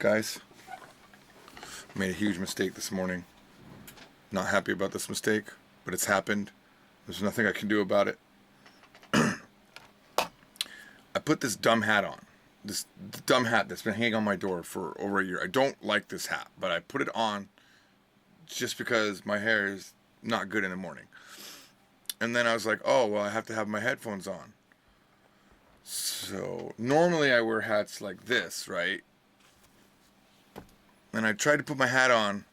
Guys, made a huge mistake this morning. Not happy about this mistake, but it's happened. There's nothing I can do about it. I put this dumb hat on. This dumb hat that's been hanging on my door for over a year. I don't like this hat, but I put it on just because my hair is not good in the morning. And then I was like, oh, well, I have to have my headphones on. So normally I wear hats like this, right? And I tried to put my headphones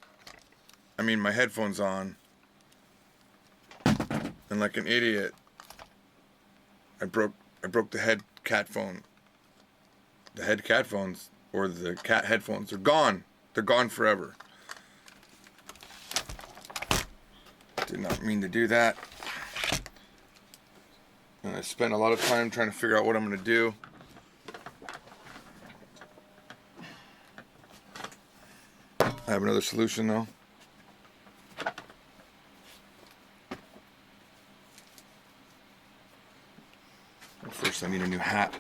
on, and like an idiot, I broke the head phones, or the cat headphones. They're gone. They're gone forever. Did not mean to do that. And I spent a lot of time trying to figure out what I'm going to do. I have another solution though. Well, first I need a new hat.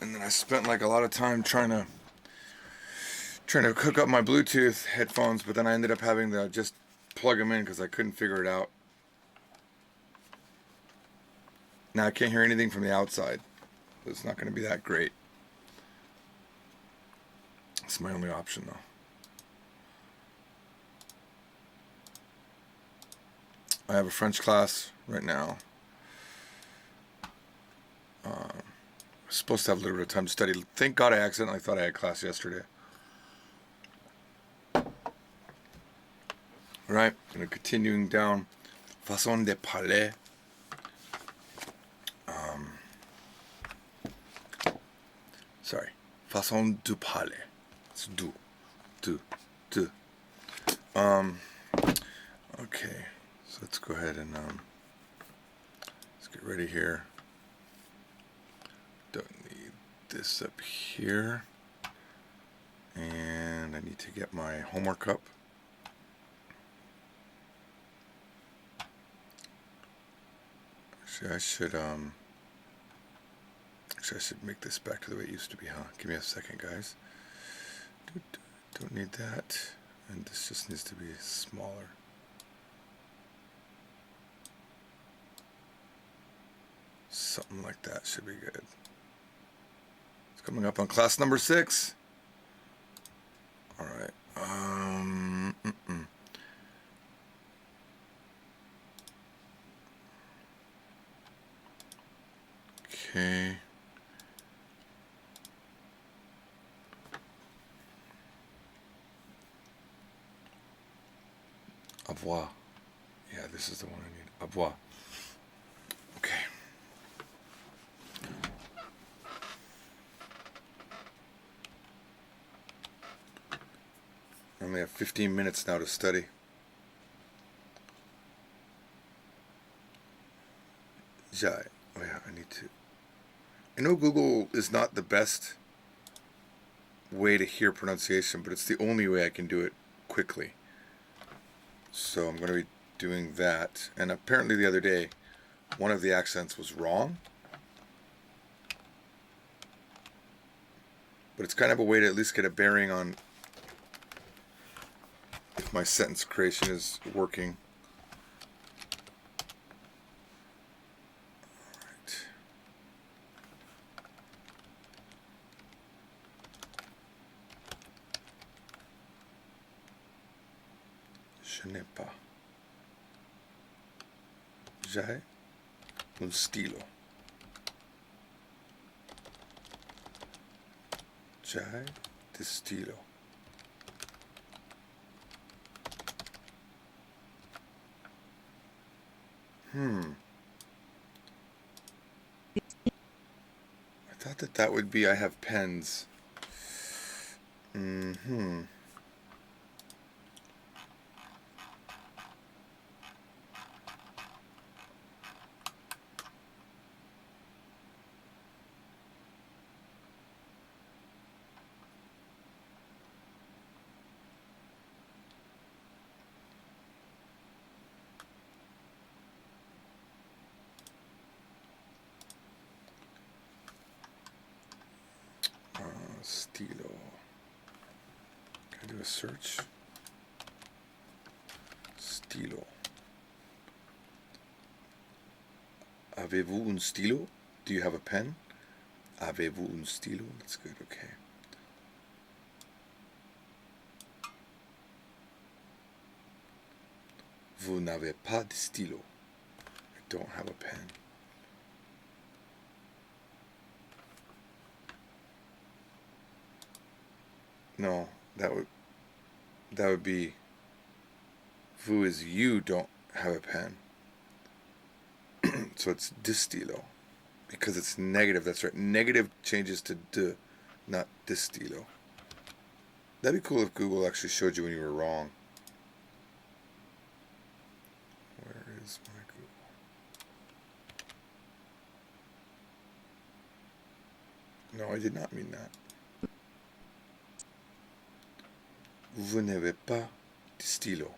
And then I spent like a lot of time trying to hook up my Bluetooth headphones, but then I ended up having to just plug them in because I couldn't figure it out. Now I can't hear anything from the outside. It's not going to be that great. It's my only option though. I have a French class right now. I'm supposed to have a little bit of time to study. Thank God I accidentally thought I had class yesterday. Alright, continuing down. Façon de parler. Sorry. Façon de parler. It's du. Okay. So let's go ahead and let's get ready here. Don't need this up here. And I need to get my homework up. Actually, I should make this back to the way it used to be, huh? Give me a second, guys. Don't need that. And this just needs to be smaller. Something like that should be good. It's coming up on class number 6. All right. Okay. Avoir. Yeah, this is the one I need. Avoir. Okay. I only have 15 minutes now to study. Jai. Oh yeah, I need to. I know Google is not the best way to hear pronunciation, but it's the only way I can do it quickly. So I'm going to be doing that. And apparently the other day, one of the accents was wrong. But it's kind of a way to at least get a bearing on if my sentence creation is working. Alright. Je n'ai pas. J'ai un stylo. J'ai de stylo. I thought that would be I have pens. Stylo. I do a search. Stylo. Avez-vous un stylo? Do you have a pen? Avez-vous un stylo? That's good, okay. Vous n'avez pas de stylo. I don't have a pen. No, that would be vous is you don't have a pen. So it's de stylo. Because it's negative, that's right. Negative changes to de, not de stylo. That'd be cool if Google actually showed you when you were wrong. Where is my Google? No, I did not mean that. Vous n'avez pas de stylo.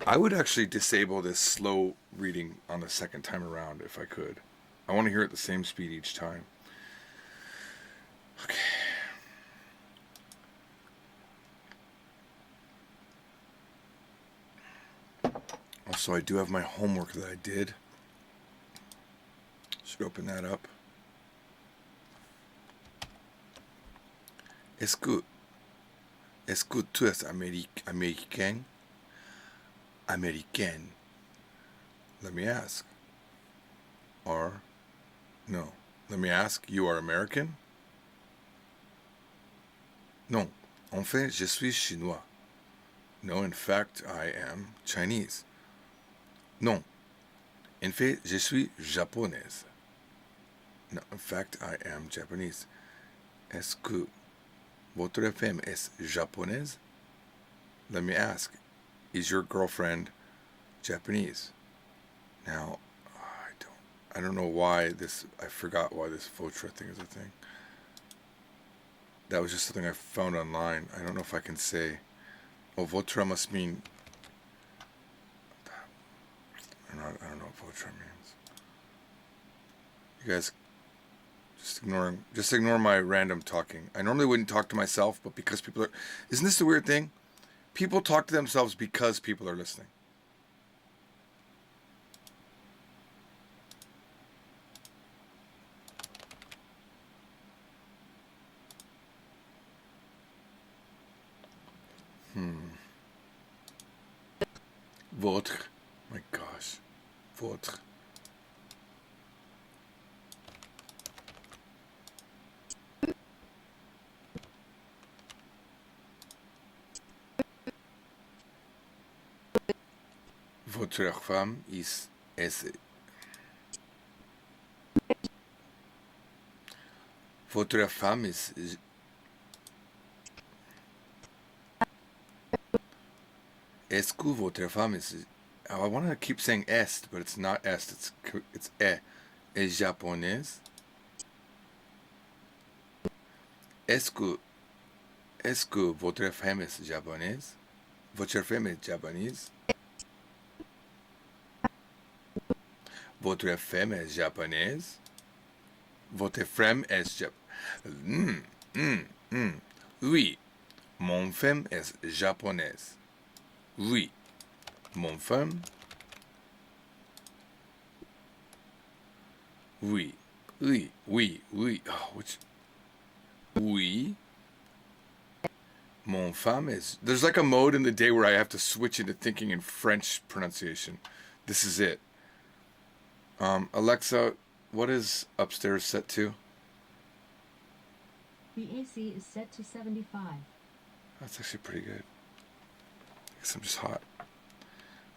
I would actually disable this slow reading on the second time around if I could. I want to hear it at the same speed each time. Okay. Also, I do have my homework that I did. Should open that up. Est-ce que tu es américain? Américaine. Let me ask. Or, no. Let me ask, you are American? Non. En fait, je suis chinois. No, in fact, I am Chinese. Non. En fait, je suis japonaise. No, in fact, I am Japanese. Est-ce que votre femme est japonaise? Let me ask, is your girlfriend Japanese? Now, I don't know why this, I forgot why this Votre thing is a thing. That was just something I found online. I don't know if I can say, oh, Votre must mean, I don't know what Votre means. You guys, just ignore my random talking. I normally wouldn't talk to myself, but because people are, isn't this the weird thing? People talk to themselves because people are listening. Votre. My gosh. Votre. Votre femme is votre femme is est-ce que votre femme is, oh, I want to keep saying est, but it's not est, it's est japonaise? Est-ce que votre femme est japonaise? Votre femme est japonaise? Votre femme est japonaise? Votre femme est japonaise? Oui, mon femme est japonaise. Oui, mon femme. Oui, oui, oui, oui. Oh, which? Oui. Mon femme is. There's like a mode in the day where I have to switch into thinking in French pronunciation. This is it. Alexa, what is upstairs set to? The AC is set to 75. That's actually pretty good. I guess I'm just hot.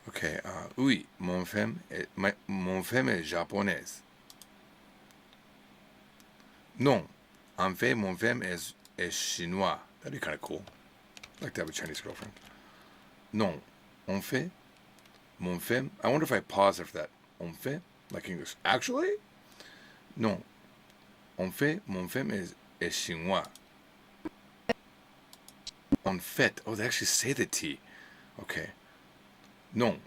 Okay, oui, mon femme est japonaise. Non, en fait, mon femme est chinois. That'd be kind of cool. I'd like to have a Chinese girlfriend. Non, en fait, mon femme. I wonder if I pause after that. En fait, like English. Actually? Non, en fait, mon femme est chinois. En fait. Oh, they actually say the T. Okay. Non.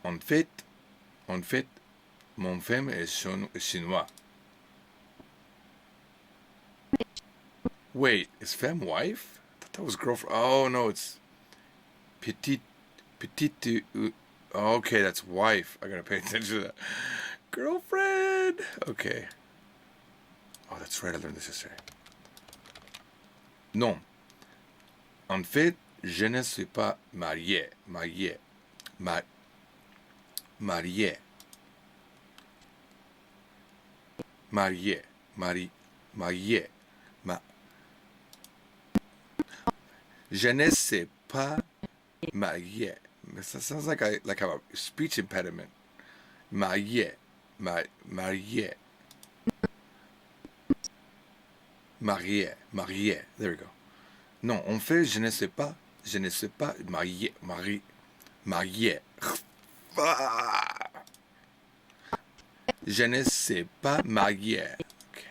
En fait, mon femme est chinois. Wait, is femme wife? I thought that was girlfriend. Oh no, it's petite, petite. Okay, that's wife. I gotta pay attention to that. Girlfriend. Okay. Oh, that's right. I learned this yesterday. Non. En fait, je ne suis pas marié. Marié. Marié. Marié. Marié. Ma. Je ne sais pas marié. That sounds like I have a speech impediment. Marié. Marié. Marié. Marié. There we go. Non, en fait, je ne sais pas. Je ne sais pas marié. Marié. Je ne sais pas marié. Okay.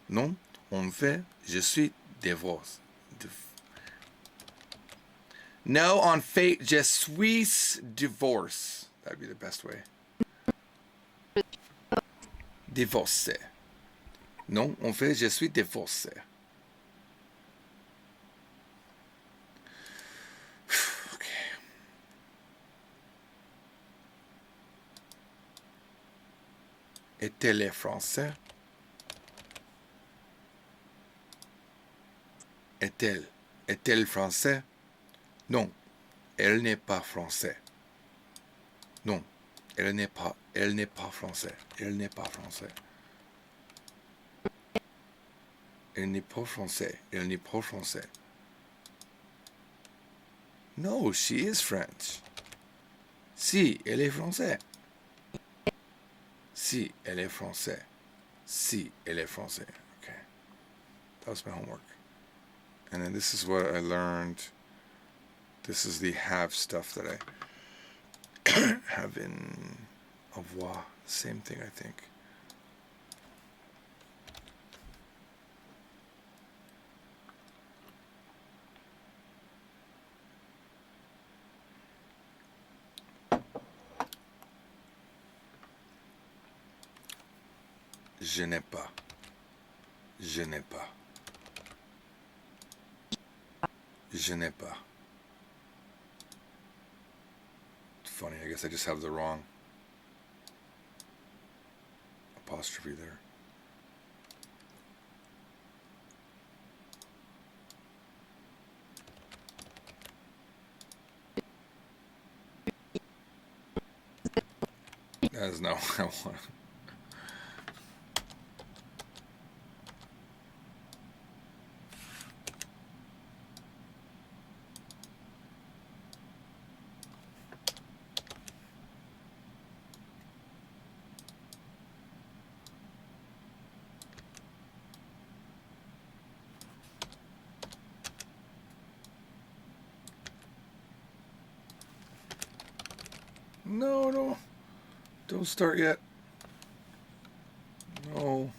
Non, en fait, je suis divorcé. No, en fait, je suis divorce. That'd be the best way. Divorcé. Non, en fait, je suis divorcé. Okay. Est-elle français? Est-elle français? Non, elle n'est pas français. Non, elle n'est pas français. Elle n'est pas français. Elle n'est pas français. Elle n'est pas français. No, she is French. Si, elle est français. Si, elle est français. Si, elle est français. Okay. That was my homework. And then this is what I learned. This is the have stuff that I have in avoir. Same thing, I think. Je n'ai pas. Je n'ai pas. Je n'ai pas. It's funny, I guess I just have the wrong apostrophe there. That is not what I want. No, don't start yet. No,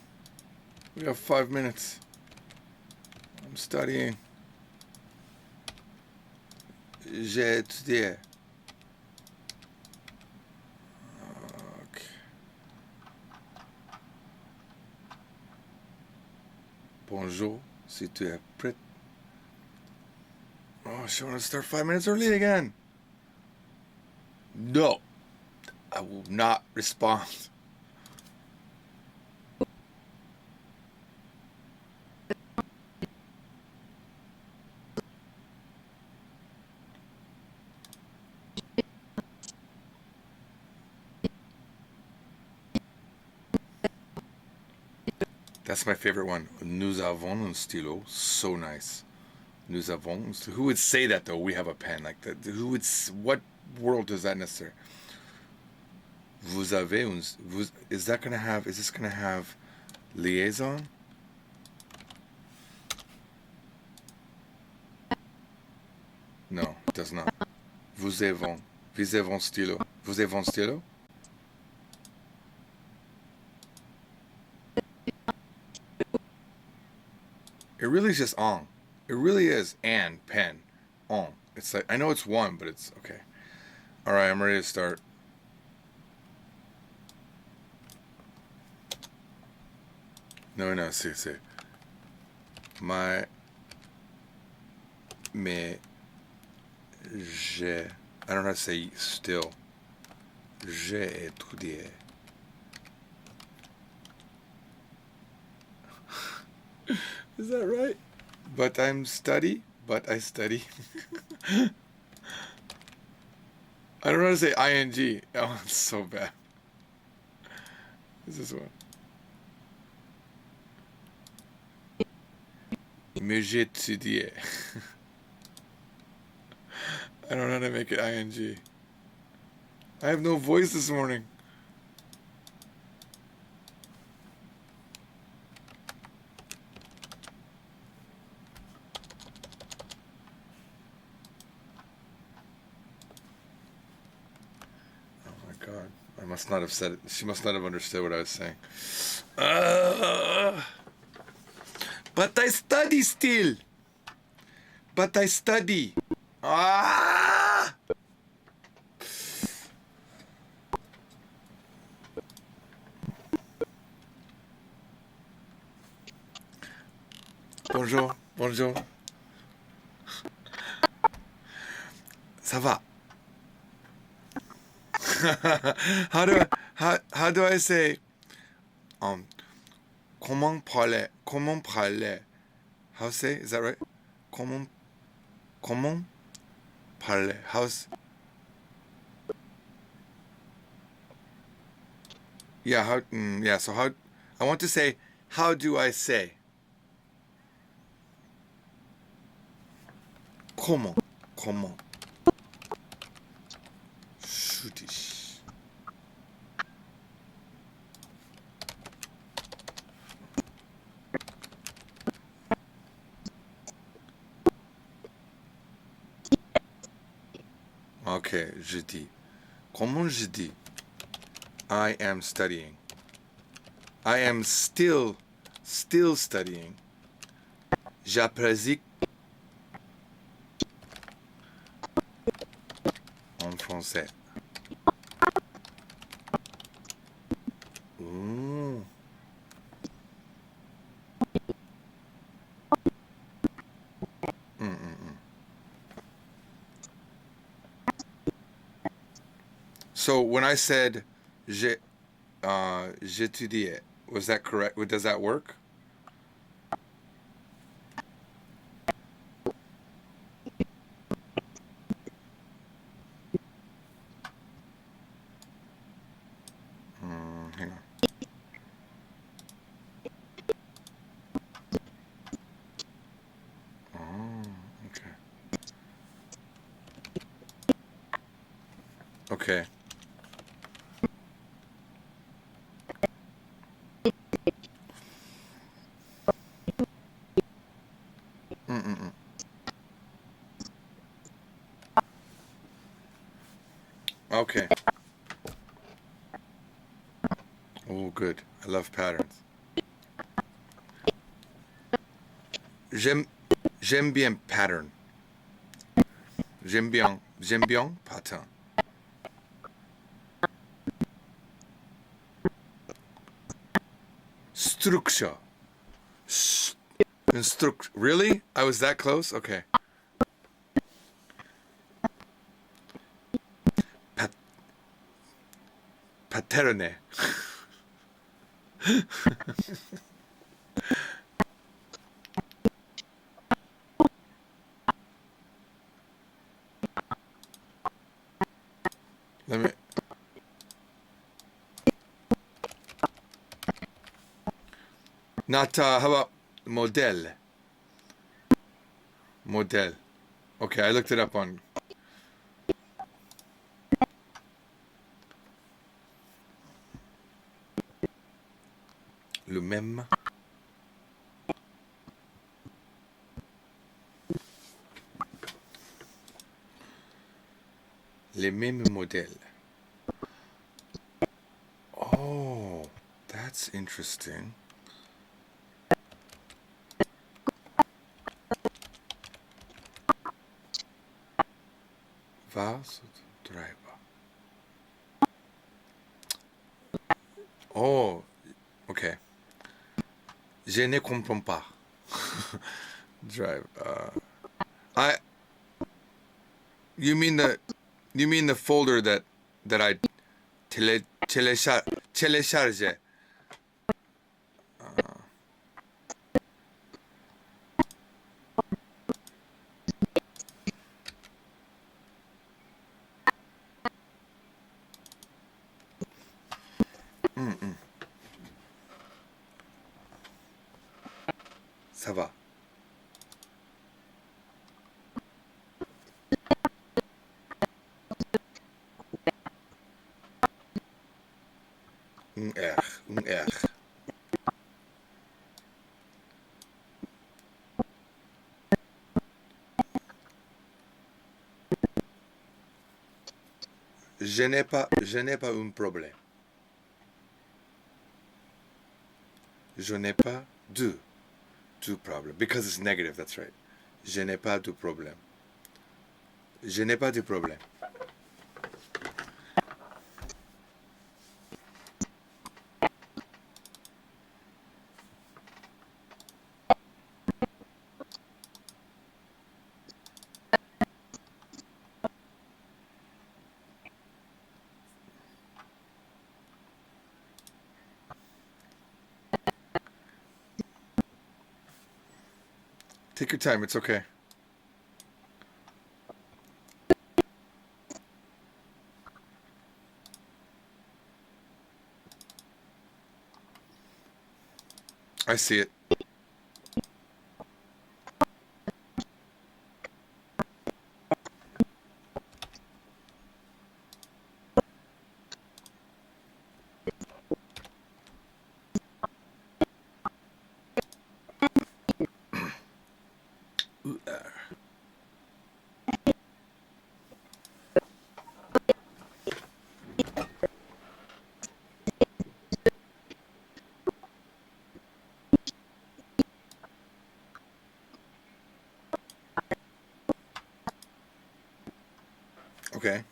we have 5 minutes. I'm studying. J'ai étudié. Okay. Bonjour, si tu es prêt. Oh, she wanted to start 5 minutes early again. No, I will not respond. That's my favorite one. Nous avons un stylo. So nice. Nous avons. Who would say that though? We have a pen like that. Who would? What world does that necessary? Vous avez un. Is that gonna have? Is this gonna have liaison? No, it does not. Vous avons. Vous avons stylo. Vous avez un stylo? It really is just on. It really is and pen on. It's like I know it's one, but it's okay. All right, I'm ready to start. No, sí. Mais j'ai, I don't know how to say still. J'ai étudié. Is that right? But I study. I don't know how to say ing. Oh, it's so bad. What's this one? Mais j'ai étudié. I don't know how to make it ing. I have no voice this morning. Oh my God. I must not have said it. She must not have understood what I was saying. But I study still. But I study. Ah! Bonjour, bonjour. Ça va? how do I say comment parler? How say? Is that right? Comment parler? So how I want to say how do I say? Comment? Shootish. Okay, je dis. Comment je dis? I am studying. I am still studying. J'apprécie en français. Ooh. So when I said j'étudiais, was that correct? Does that work? Hang on. Oh, okay. Okay. Okay. Oh, good. I love patterns. J'aime bien pattern. J'aime bien pattern. Structure. Really? I was that close? Okay. Paterne. Let me. Not, how about model? Model. Okay, I looked it up on. Le même. Les mêmes modèles. Oh, that's interesting. Vas driver. Oh, okay. Je ne comprends pas. Drive. I. You mean the folder that I telecharge. Ça va. Un R. Je n'ai pas un problème. Je n'ai pas du problem. Because it's negative, that's right. Je n'ai pas de problème. Je n'ai pas de problème. Take your time, it's okay. I see it. Okay.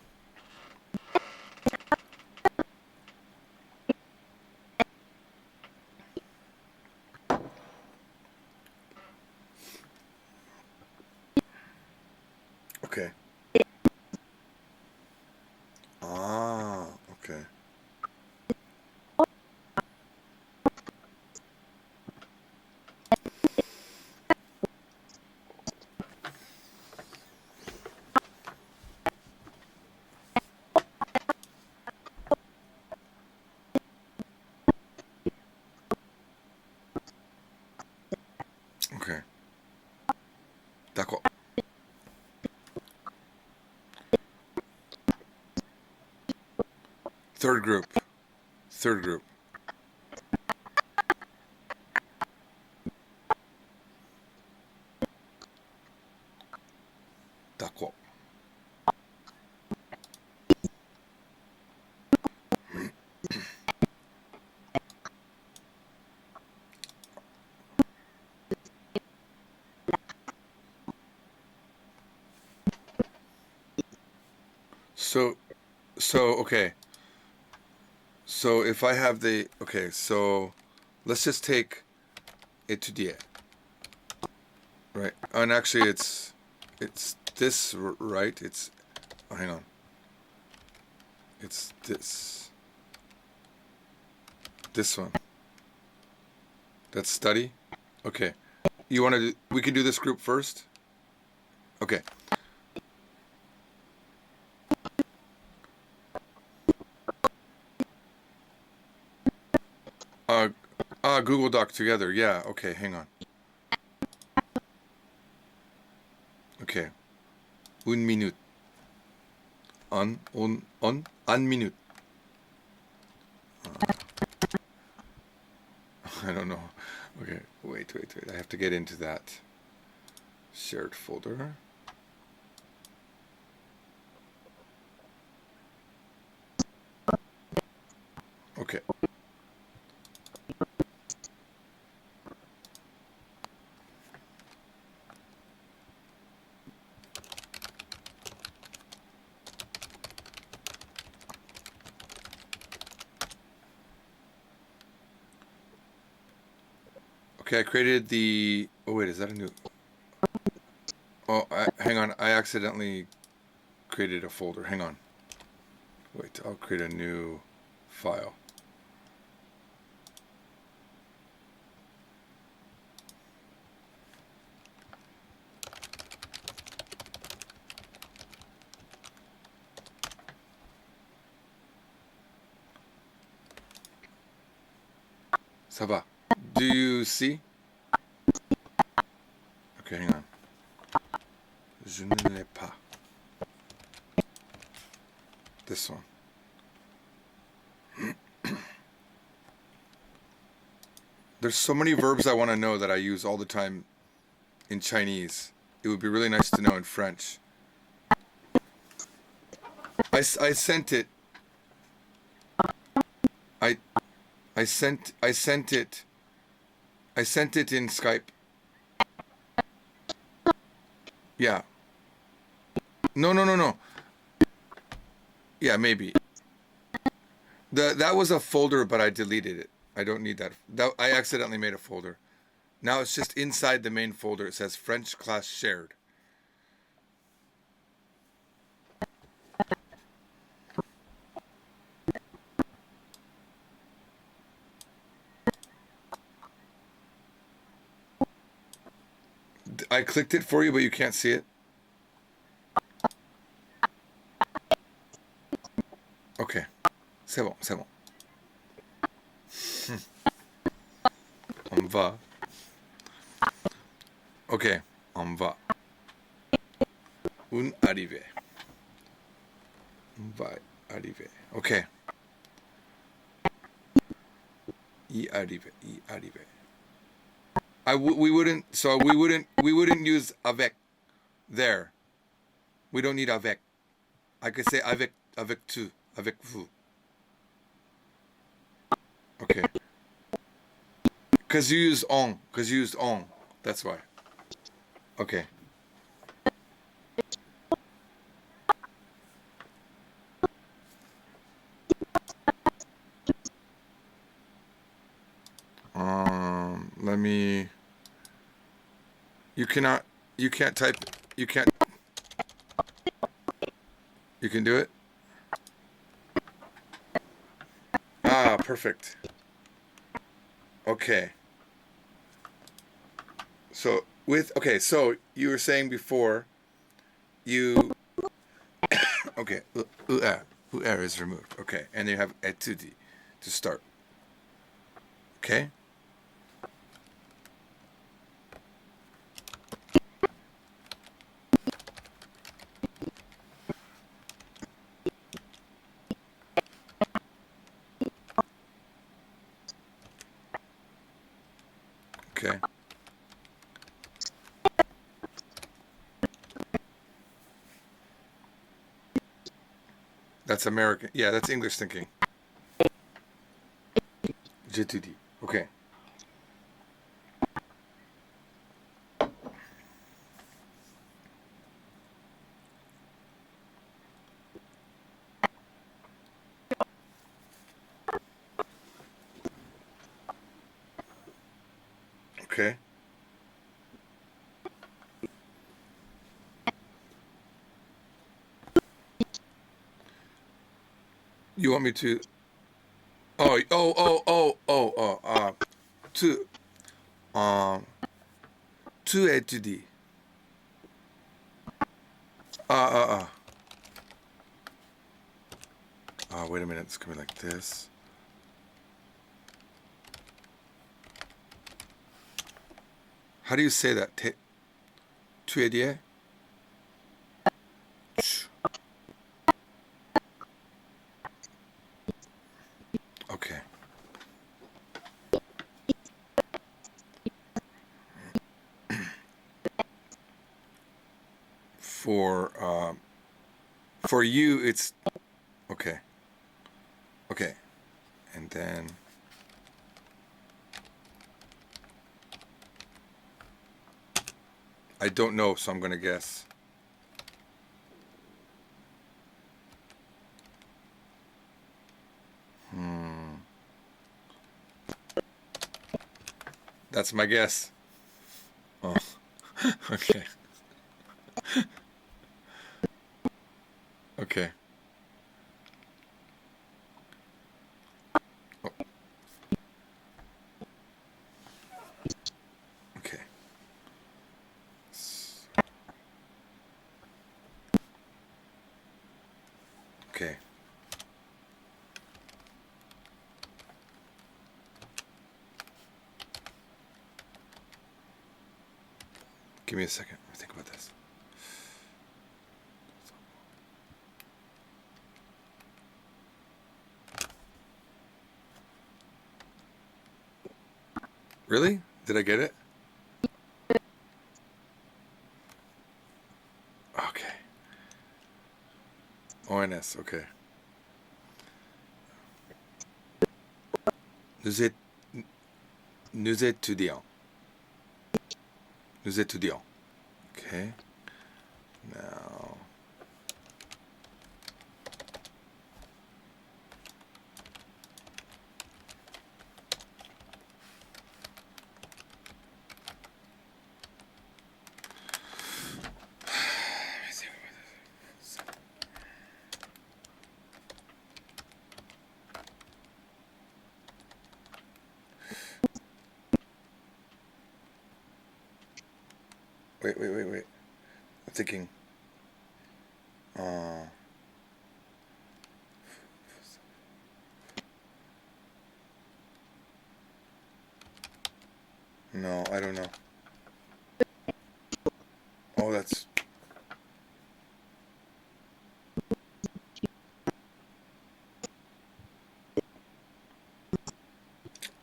Okay. Ah, okay. Okay. D'accord. Third group. Third group. D'accord. So okay. So if I have the okay, so let's just take étudier, right? And actually, it's this right? It's hang on. It's this one. That's study. Okay. You want to? We can do this group first. Okay. Google Doc together. Yeah. Okay. Hang on. Okay. Un minute. Un minute. I don't know. Okay. Wait. I have to get into that shared folder. Okay. Okay, I created the Oh wait, is that a new? Oh, hang on. I accidentally created a folder. Hang on. Wait, I'll create a new file. Ça va. Do you see? Okay, hang on. Je ne l'ai pas. This one. There's so many verbs I want to know that I use all the time in Chinese. It would be really nice to know in French. I sent it. I sent it. I sent it in Skype. Yeah. No. Yeah, maybe. That was a folder, but I deleted it. I don't need that. I accidentally made a folder. Now it's just inside the main folder. It says French class shared. I clicked it for you, but you can't see it. Okay. C'est bon, c'est bon. On va. Ok, on va. Un arrivé. On va arriver. Ok. Y arrivé. Y arrivé. We wouldn't use avec there. We don't need avec. I could say avec tu, avec vous. Okay. Because you used on. That's why. Okay. Let me. You can't type. You can't. You can do it? Ah, perfect. Okay. So so you were saying before you okay, UR is removed. Okay, and you have étude to start. Okay? Okay. That's American. Yeah, that's English thinking. J'étudie. Okay. Okay. You want me to to to étudier. Wait a minute, it's gonna be like this. How do you say that? Tu étudier? Okay. For you, it's okay. Okay, and then I don't know, so I'm gonna guess. That's my guess. Okay. Okay. Oh. Okay. Okay. Give me a second. Let me think about this. Really? Did I get it? Okay. ONS, okay. Nous, é- nous étudions. Nous étudions. Okay. Now. Wait. I'm thinking. No, I don't know. Oh, that's.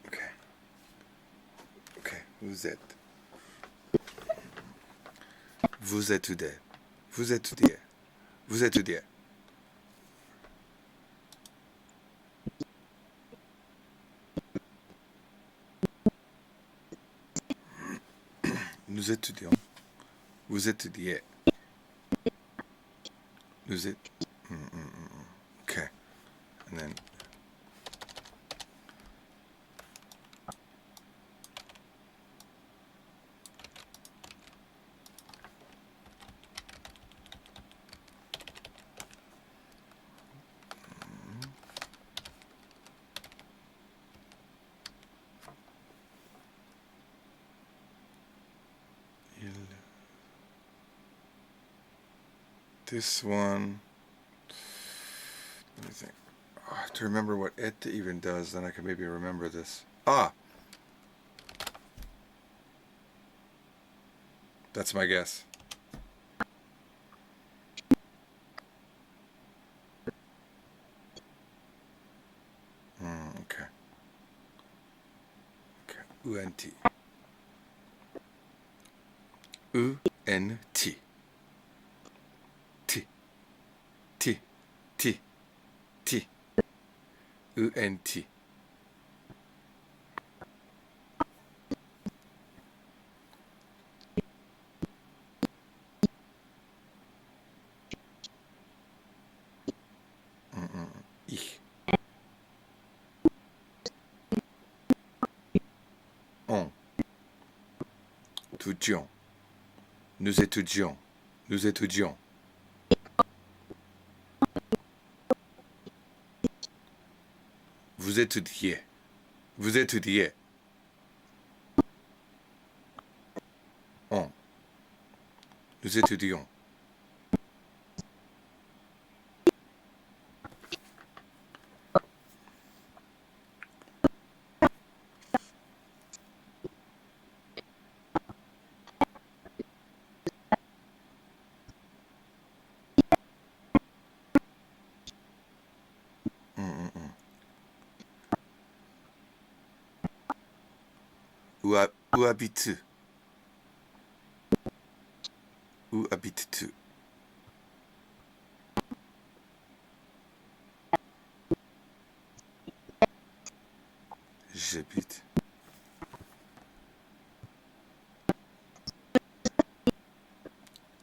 Okay. Okay. Vous êtes. Vous étudiez. Vous étudiez. Vous étudiez. Nous étudions. Vous étudiez. Nous êtes. Okay. And then. This one. Let me think. Oh, I have to remember what et even does, then I can maybe remember this. Ah! That's my guess. Okay. Okay. UNT. UNT. T. T. T. T. UNT. Ich. On. Étudions. Nous étudions. Nous étudions. Vous étudiez. Vous étudiez. On. Nous étudions. Où habites-tu? Où habites-tu? J'habite.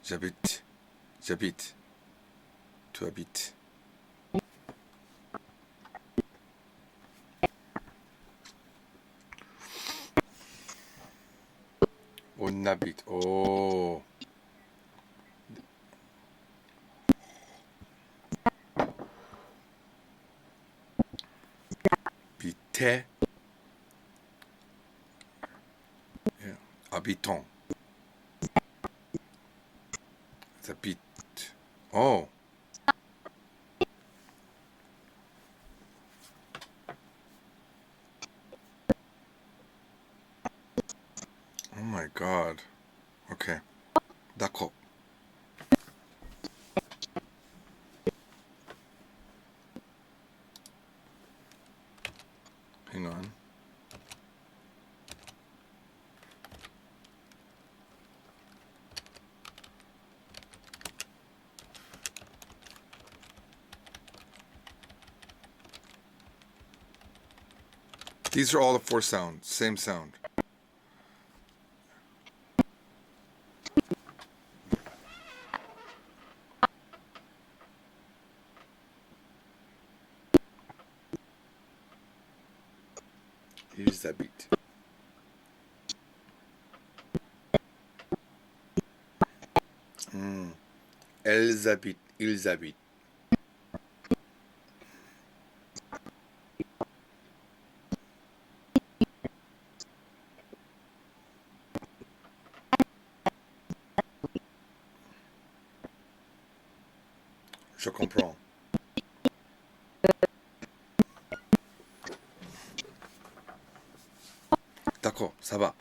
J'habite. J'habite. Tu habites. On habite. Oh. Habiter. Yeah. Habitant. Habite. Oh. Oh my god. Okay. D'accord. Hang on. These are all the four sounds. Same sound. Ils habitent. Elles habitent. Ils habitent. Je comprends. D'accord, ça va.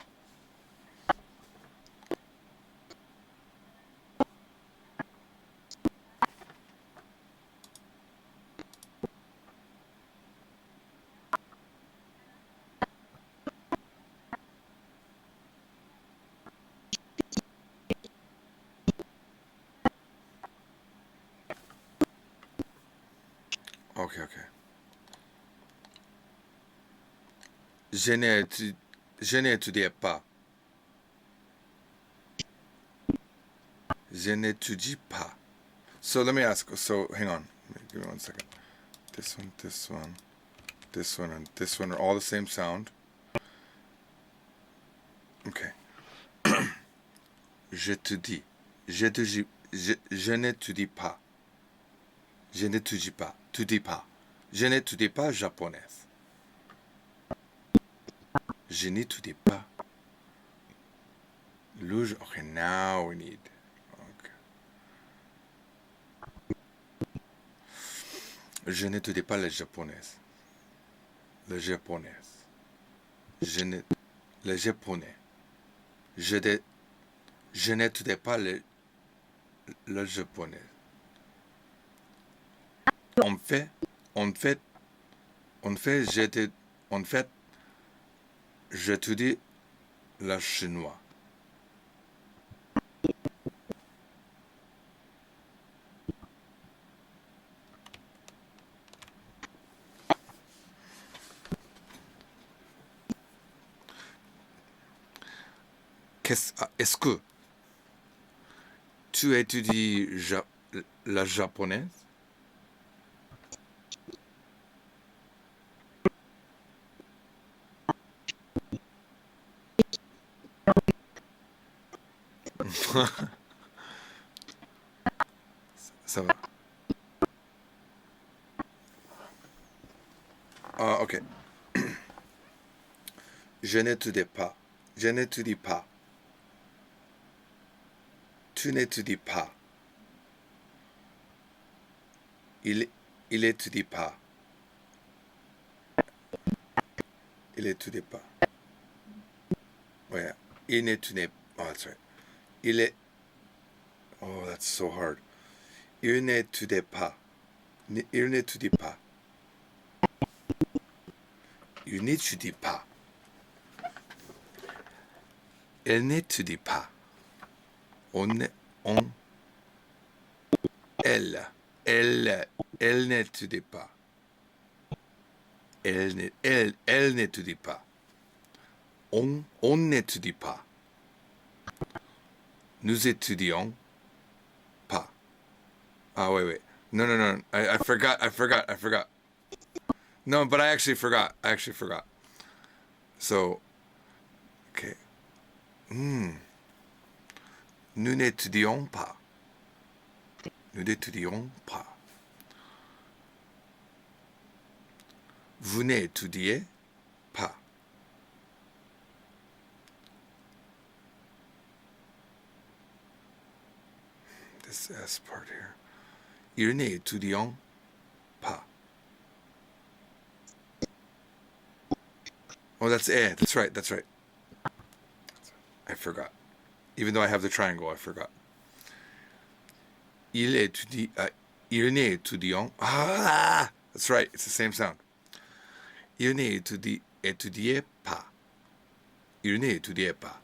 Ok, ok. Je n'étudiais pas. Je n'étudie pas. So let me ask. So hang on. Give me 1 second. This one, this one, this one, and this one are all the same sound. Okay. J'étudie. Je n'étudie pas. Je n'étudie pas. Tu dis pas. Je n'étudie pas japonaise. Je n'étudie pas. Okay, now we need. Okay. Je n'étudie pas le japonaise. Le japonaise. Le japonais. Je n'étudie pas le japonais. En fait, j'étudie le chinois. Est-ce que tu étudies la japonaise? Ça va. Ah, ok. Je n'étudie pas. Je n'étudie pas. Tu n'étudies pas. Il étudie pas. Il étudie pas. Ouais. Il n'étudie pas. Oh, that's right. Oh, that's so hard. Il n'étudie pas. Il n'étudie pas. Il n'étudie pas. Elle n'étudie pas. Elle n'étudie pas. Elle n'étudie pas. On n'étudie pas. Nous étudions pas. Oh, wait. No. I forgot. No, but I actually forgot. So, okay. Nous n'étudions pas. Nous n'étudions pas. Vous n'étudiez pas. This S part here. Ils n'étudient pas. Oh, that's eh. That's right. That's right. I forgot. Even though I have the triangle, I forgot. Il n'étudient. Ah! That's right. It's the same sound. Il n'étudiait pas. Il n'étudiait pas.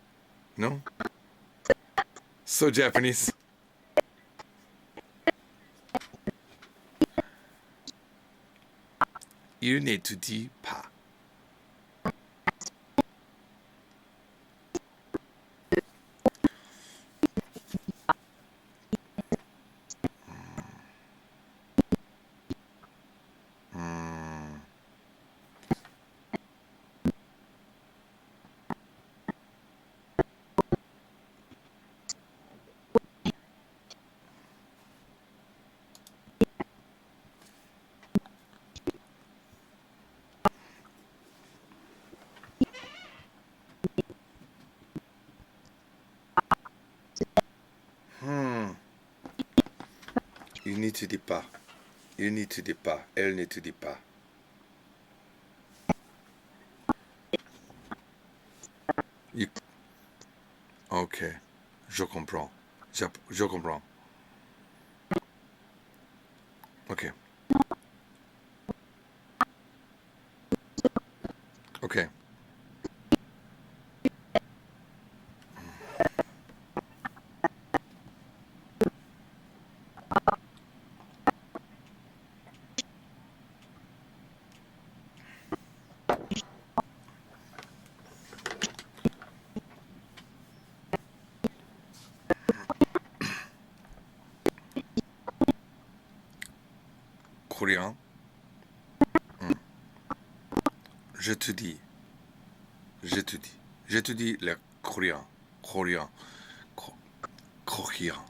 No? So Japanese. Il n'étudie pas. Il n'étudie pas. Il n'étudie pas. Elle n'étudie pas. You... Ok. Je comprends. Je comprends. Ok. Ok. Coréen. Je te dis. Je te dis. Je te dis le coréen. Coréen. Coréen.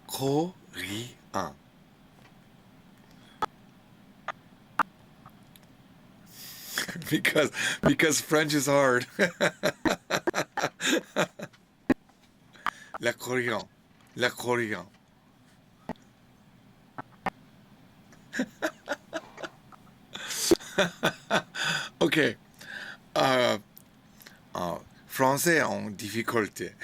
Coréen. Because French is hard. La coréen. La coréen. Ok. Français en difficulté.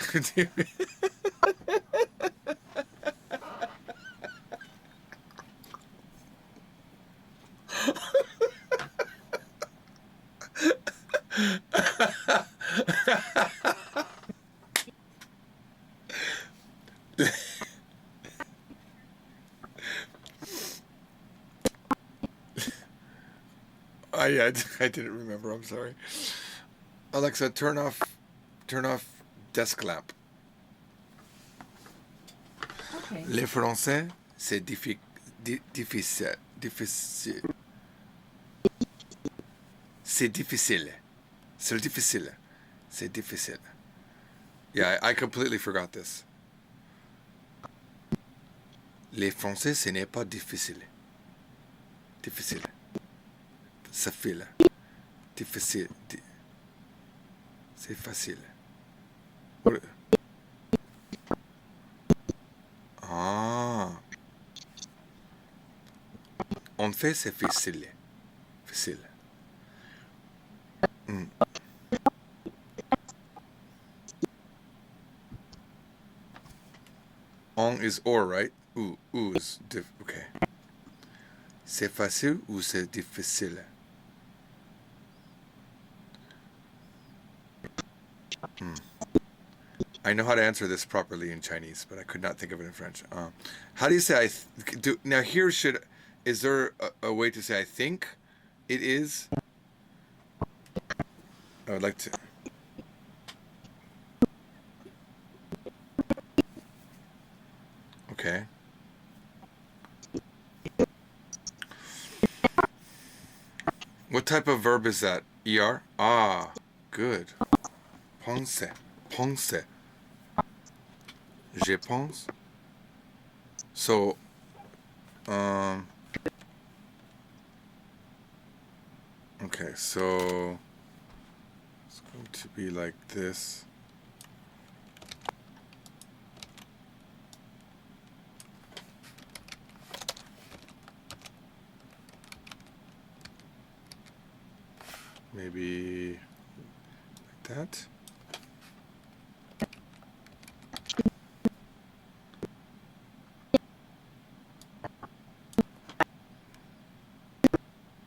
I didn't remember. I'm sorry. Alexa, turn off desk lamp. Okay. Le français, c'est difficile. C'est difficile. C'est difficile. C'est difficile. Yeah, I completely forgot this. Les français, ce n'est pas difficile. Difficile. C'est facile. Difficile. C'est facile. Ah. En fait, c'est facile. Facile. On is or, right? Ou is okay. C'est facile ou c'est difficile? I know how to answer this properly in Chinese, but I could not think of it in French. How do you say now here is there a way to say I think it is? I would like to. Okay. What type of verb is that? ER? Ah, good. Pense. Pense. Je pense. So, okay, so it's going to be like this. Maybe like that.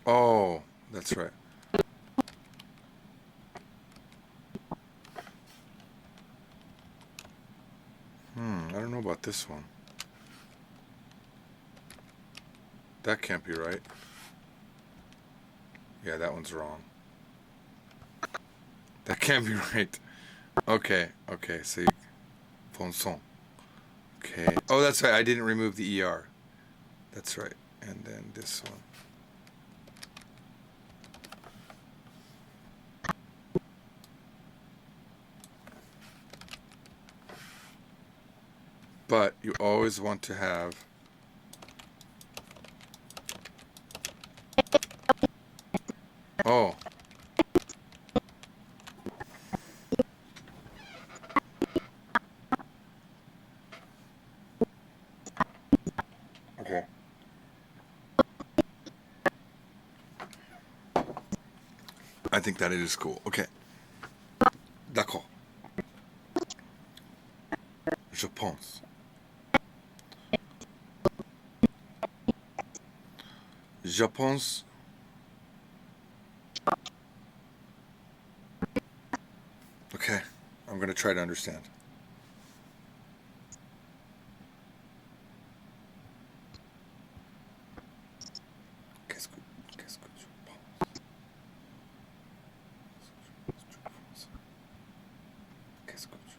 Oh, that's right. I don't know about this one. That can't be right. Yeah, that one's wrong. That can't be right. Okay, so you, Ponson. Okay. Oh, that's right. I didn't remove the ER. That's right. And then this one. But you always want to have oh. Okay. I think that it is cool. Okay. D'accord. Je pense. Je pense. Okay. I'm going to try to understand. Qu'est-ce que tu penses? Qu'est-ce que tu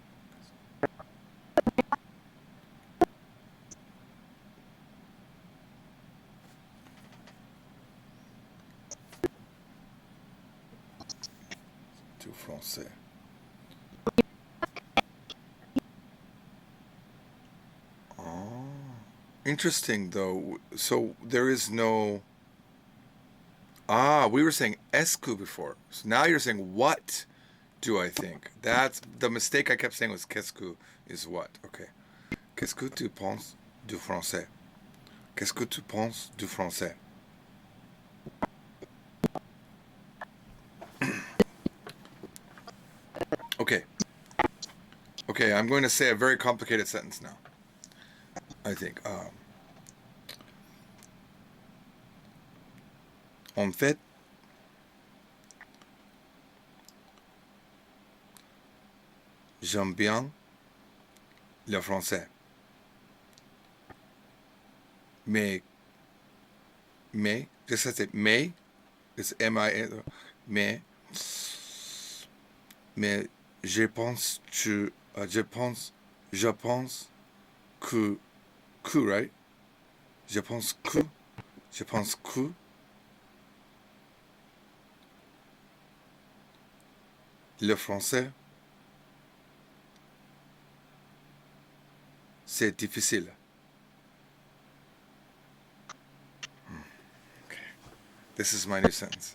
du français? Oh. Interesting though. So there is no we were saying escu before. So now you're saying what do I think? That's the mistake I kept saying was qu'est-ce que is what. Okay. Qu'est-ce que tu penses du français? Qu'est-ce que tu penses du français? Okay. Okay, I'm going to say a very complicated sentence now. I think. En fait, j'aime bien le français. Mais, just as it may, it's M-I-A, mais je pense que, right? Je pense que, le français, c'est difficile. Okay. This is my new sentence.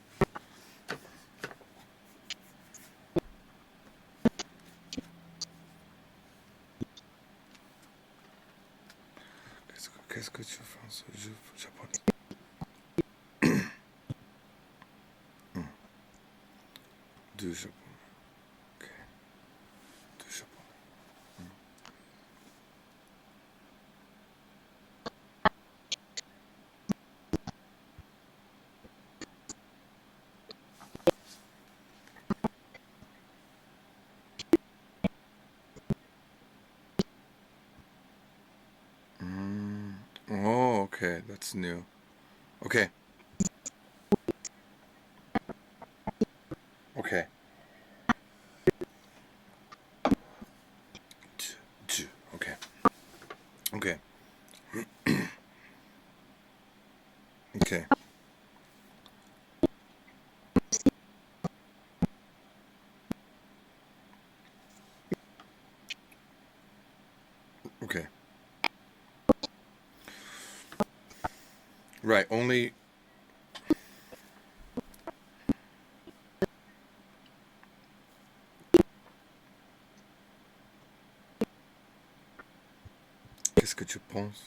Qu'est-ce que tu penses japonais? Du Japon. Okay. Du Japon. Oh, okay, that's new. Okay. Okay. Okay. Okay. Okay. Right. Only. Qu'est-ce que tu penses?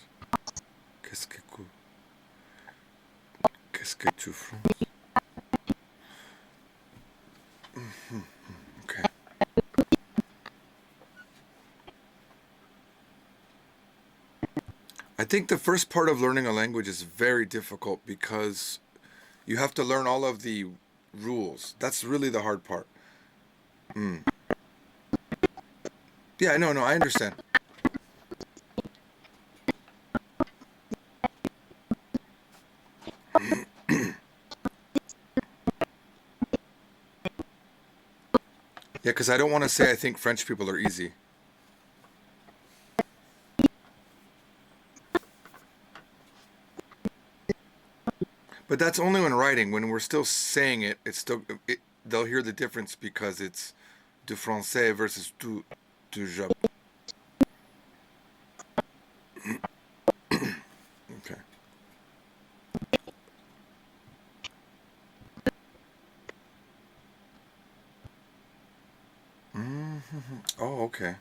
Qu'est-ce que Qu'est-ce que tu fais? Okay. I think the first part of learning a language is very difficult because you have to learn all of the rules. That's really the hard part. Mm. Yeah, no, I understand. Yeah, because I don't want to say I think French people are easy. But that's only when writing. When we're still saying it, they'll hear the difference because it's du français versus du Japon. Okay. Oh, okay.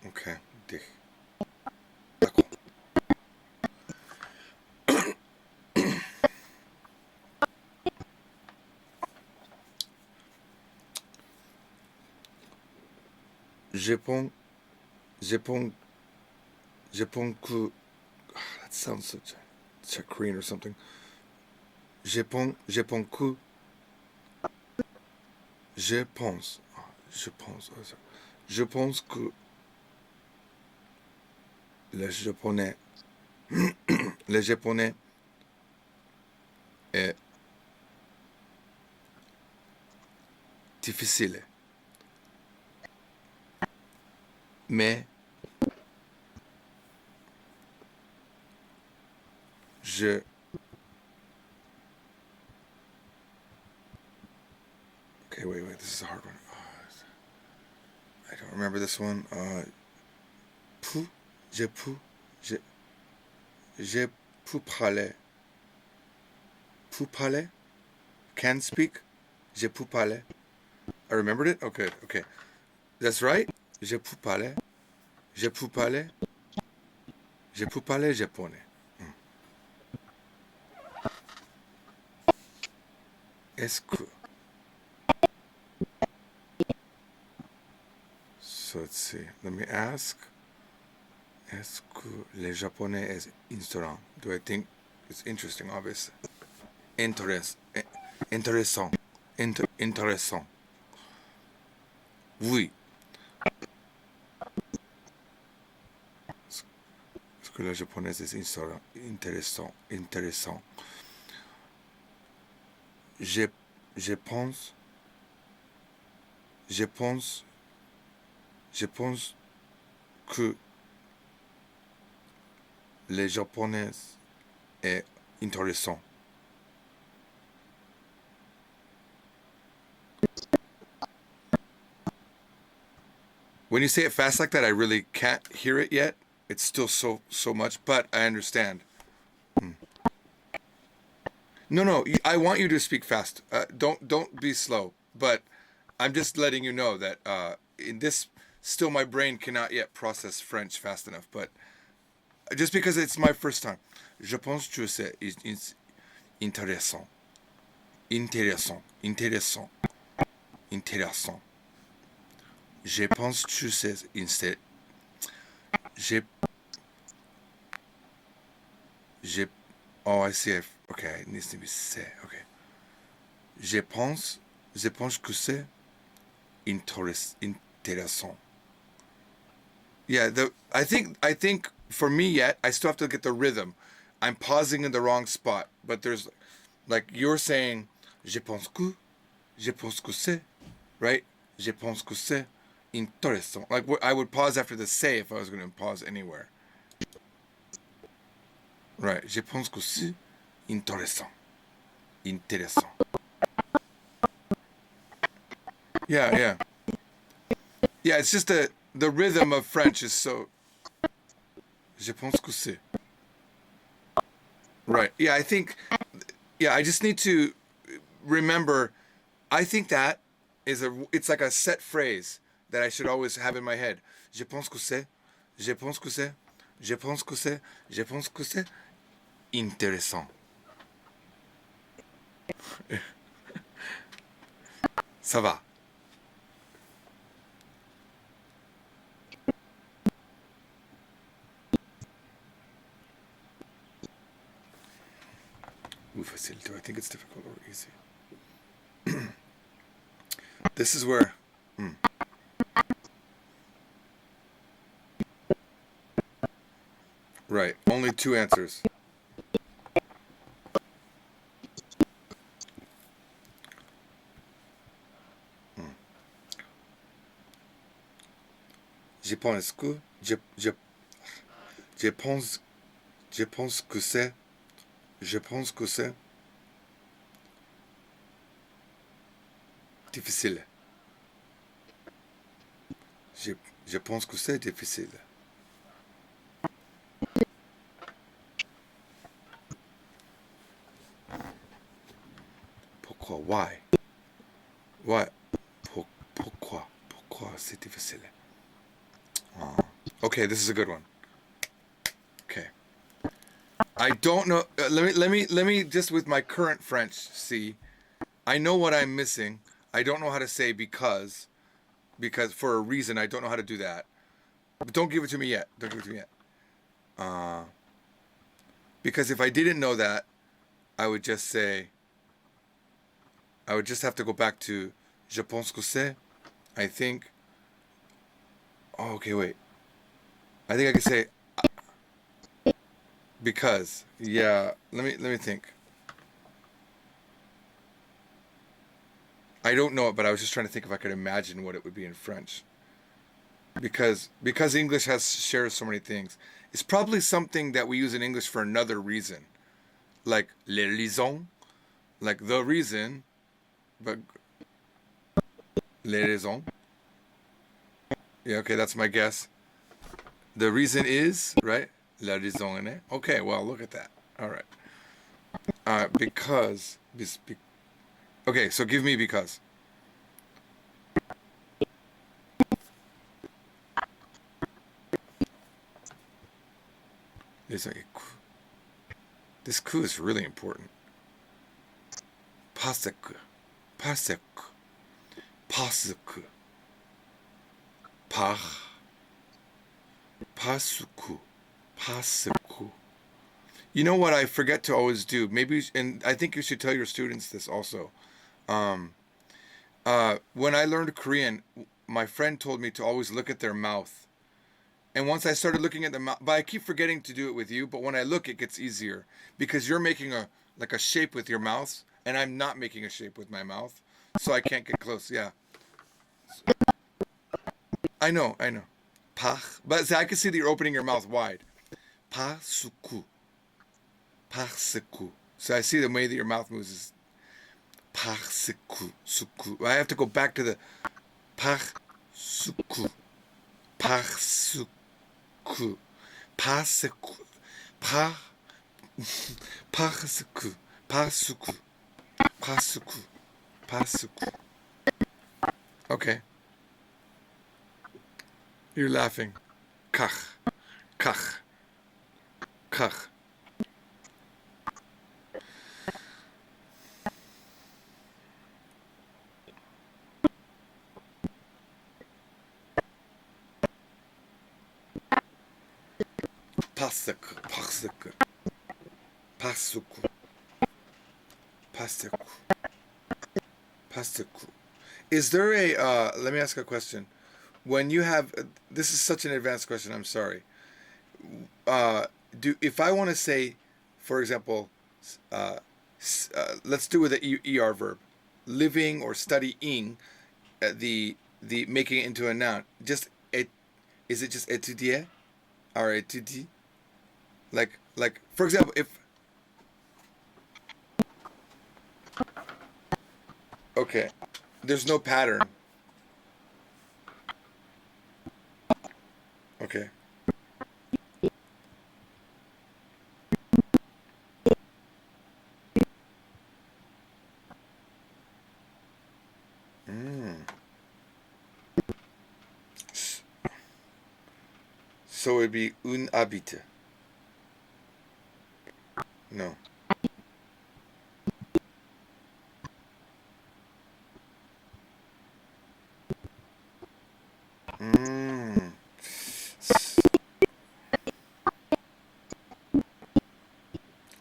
Okay. D'accord. Japon, Japon, Japon que. That sounds such a Carine or something. Japon que. Je pense. Je pense. Je pense que le japonais, le japonais est difficile. Mais je. Okay, wait. This is a hard one. I don't remember this one. Pou, je peux, je peux parler. Peux parler? Can speak? Je peux parler. I remembered it? Okay. That's right? Je peux parler. Je peux parler. Je peux parler japonais. Est-ce que. So let's see. Let me ask. Est-ce que le japonais est instructant? Do I think it's interesting, obviously? Intéressant. Intéressant. Oui. Est-ce que le japonais est instructant? Intéressant. Je pense que les japonais est intéressant. When you say it fast like that, I really can't hear it yet. It's still so much, but I understand. No. I want you to speak fast. Don't be slow. But I'm just letting you know that in this, still my brain cannot yet process French fast enough. But just because it's my first time, je pense que c'est intéressant. Intéressant. Je pense que c'est oh, I see. Okay, it needs to be say. Okay. Je pense que c'est intéressant. Yeah, I think for me yet, I still have to get the rhythm. I'm pausing in the wrong spot, but there's like you're saying, je pense que c'est, right? Je pense que c'est intéressant. Like I would pause after the say if I was going to pause anywhere. Right. Je pense que c'est intéressant. Yeah. Yeah, it's just the rhythm of French is so Je pense que c'est. Right. Yeah, I think. Yeah, I just need to remember. I think that is a. It's like a set phrase that I should always have in my head. Je pense que c'est. Je pense que c'est. Je pense que c'est. Je pense que c'est intéressant. Ça va. Ooh, facile. Do I think it's difficult or easy? This is where. Right. Only two answers. Je pense que. Je pense. Je pense que c'est. Je pense que c'est. Difficile. Je pense que c'est difficile. Pourquoi? Why? Why? Pourquoi? Pourquoi c'est difficile? Okay, this is a good one. Okay. I don't know. Let me just with my current French see. I know what I'm missing. I don't know how to say because for a reason I don't know how to do that. But don't give it to me yet. Don't give it to me yet. Because if I didn't know that, I would just say. I would just have to go back to je pense que c'est. I think. Oh, okay, wait. I think I could say because. Yeah, let me think. I don't know it, but I was just trying to think if I could imagine what it would be in French. Because English shares so many things. It's probably something that we use in English for another reason. Like les raisons, like the reason, but les raisons. Yeah, okay, that's my guess. The reason is, right? La raison est. Okay, well, look at that. All right. Because. Okay, so give me because. This coup is really important. Parce que. You know what I forget to always do? Maybe, and I think you should tell your students this also. When I learned Korean, my friend told me to always look at their mouth. And once I started looking at the mouth, but I keep forgetting to do it with you, but when I look, it gets easier. Because you're making a shape with your mouth, and I'm not making a shape with my mouth. So I can't get close, yeah. I know. Pach. But see, I can see that you're opening your mouth wide. Pasuku. So I see the way that your mouth moves is Pachsuku. I have to go back to the Pachsuku. Okay. You're laughing. Kach. Pastuku. Is there a, let me ask a question. When you have, this is such an advanced question, I'm sorry. If I want to say, for example, let's do with the ER verb, living or studying, the making it into a noun. Is it just étudier or étudie? Like for example, if okay, there's no pattern. Okay. So it'd be un habite. No. Mm.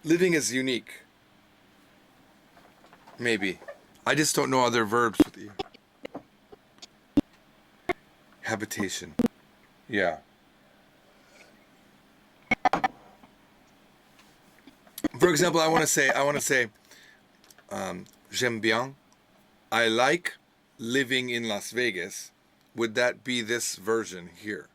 Living is unique. Maybe. I just don't know other verbs with you. Habitation. Yeah. For example, I want to say, j'aime bien. I like living in Las Vegas. Would that be this version here?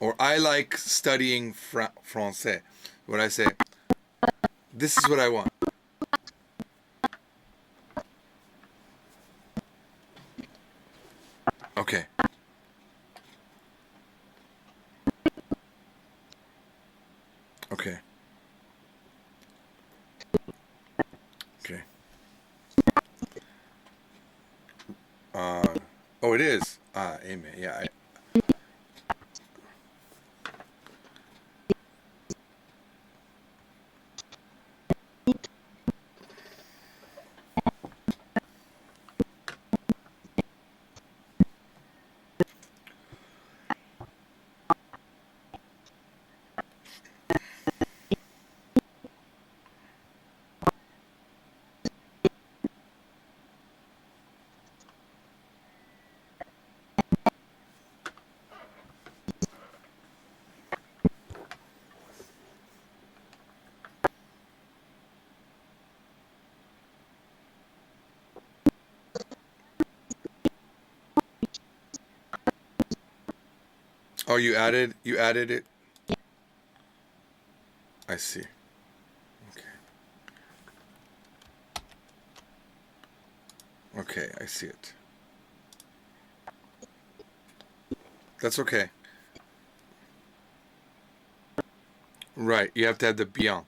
Or I like studying français. Would I say, this is what I want? Okay. Okay. Okay. Oh, it is. Amen. Yeah. Oh, you added it? I see. Okay. Okay, I see it. That's okay. Right, you have to have the bien.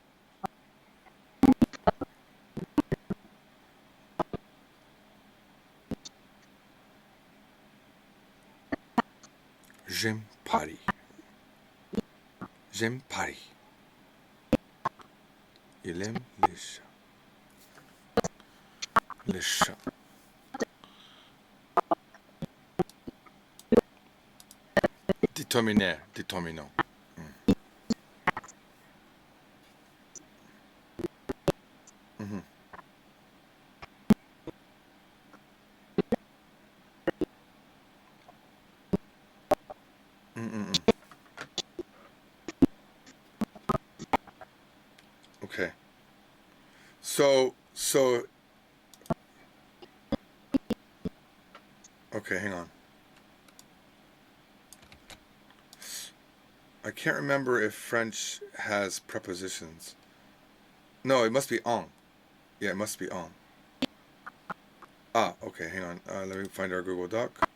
J'aime Paris. J'aime Paris. Il aime les chats. Les chats. Déterminant. Mm-hmm. Mm-mm-mm. Okay. So, okay, hang on. I can't remember if French has prepositions. No, it must be en. Yeah, it must be en. Okay, hang on. Let me find our Google Doc.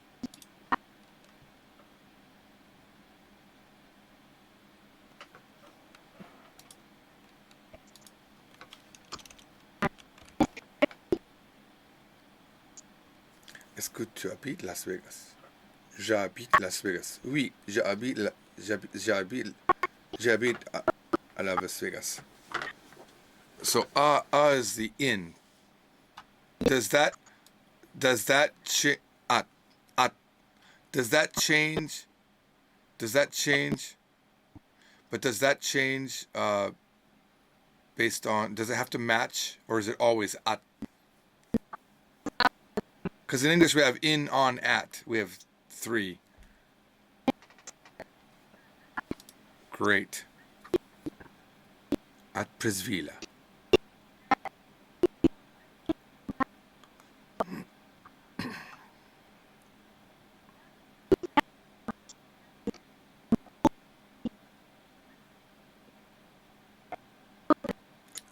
Est-ce que tu habites Las Vegas? J'habite Las Vegas. Oui, j'habite à Las Vegas. So is the in. Does that change? Does that change? Does that change? But does that change based on? Does it have to match, or is it always at? Because in English we have in, on, at. We have 3. Great. At Presvilla.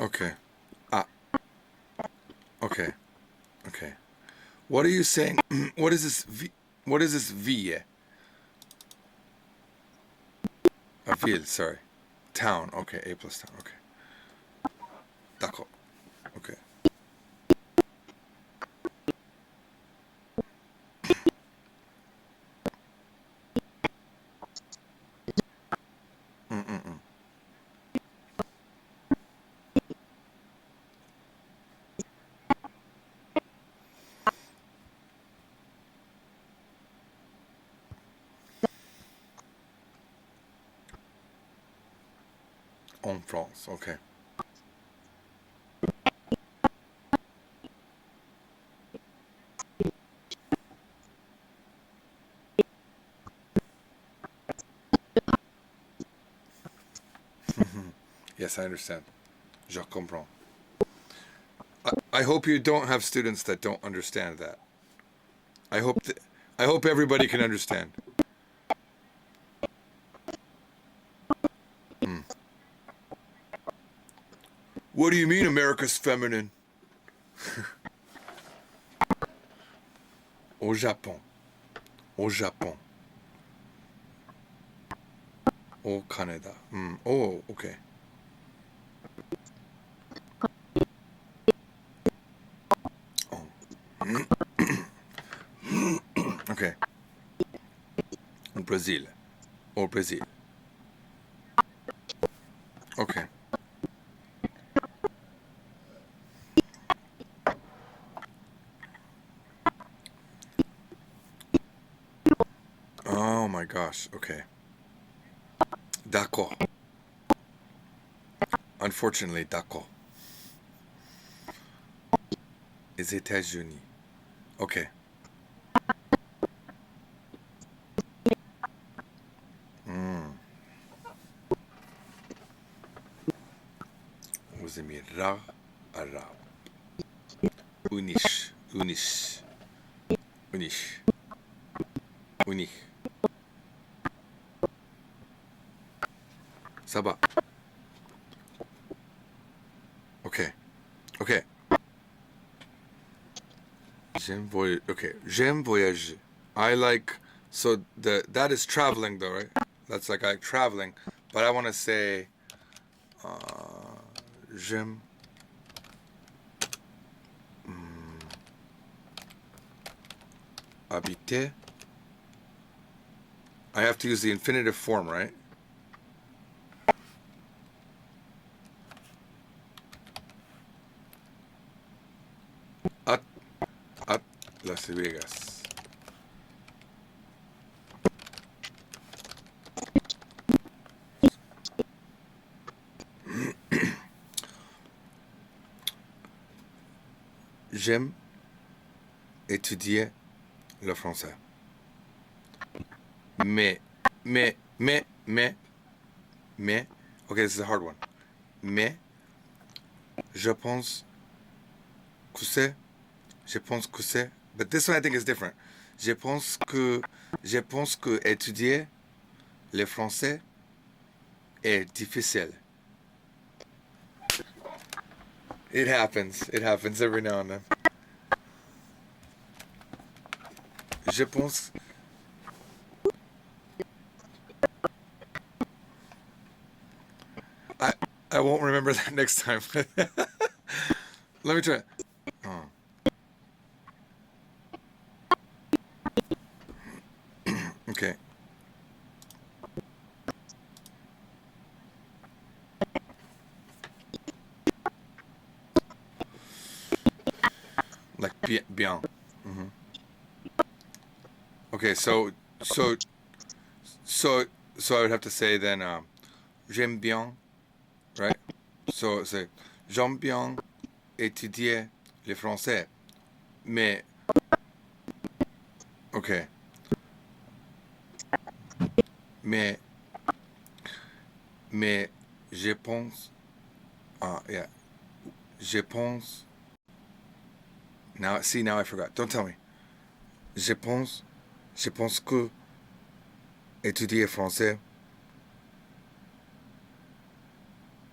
Okay. Okay. Okay. What are you saying? What is this? What is this ville? A ville, sorry. Town. Okay. A plus town. Okay. D'accord. Okay. En France. Okay. Yes, I understand. Je comprends. I hope you don't have students that don't understand that. I hope everybody can understand. What do you mean America's feminine? Au Japon. Au Japon. Au Canada. Oh, okay. Oh. Okay. Au Brazil. Au Brazil. Okay. Oh my gosh. Okay. D'accord. Unfortunately, d'accord. Les États-Unis. Okay. Aux Émirats arabes. Unis. Unis. Unis. Unis. Ça va. Okay. Okay. J'aime voyager. I like, so that is traveling though, right? That's like I like traveling, but I want to say, j'aime, habiter. I have to use the infinitive form, right? At Las Vegas. J'aime étudier le français. Mais, mais, okay, this is a hard one. Mais, je pense que c'est, but this one I think is different. Je pense que étudier le français est difficile. It happens every now and then. Je pense. I won't remember that next time. Let me try. Oh. Okay. Like bien. Mm-hmm. Okay, so I would have to say then j'aime bien, right? So c'est j'aime bien étudier le français, mais okay, mais je pense yeah, je pense now I forgot. Don't tell me. Je pense que étudier français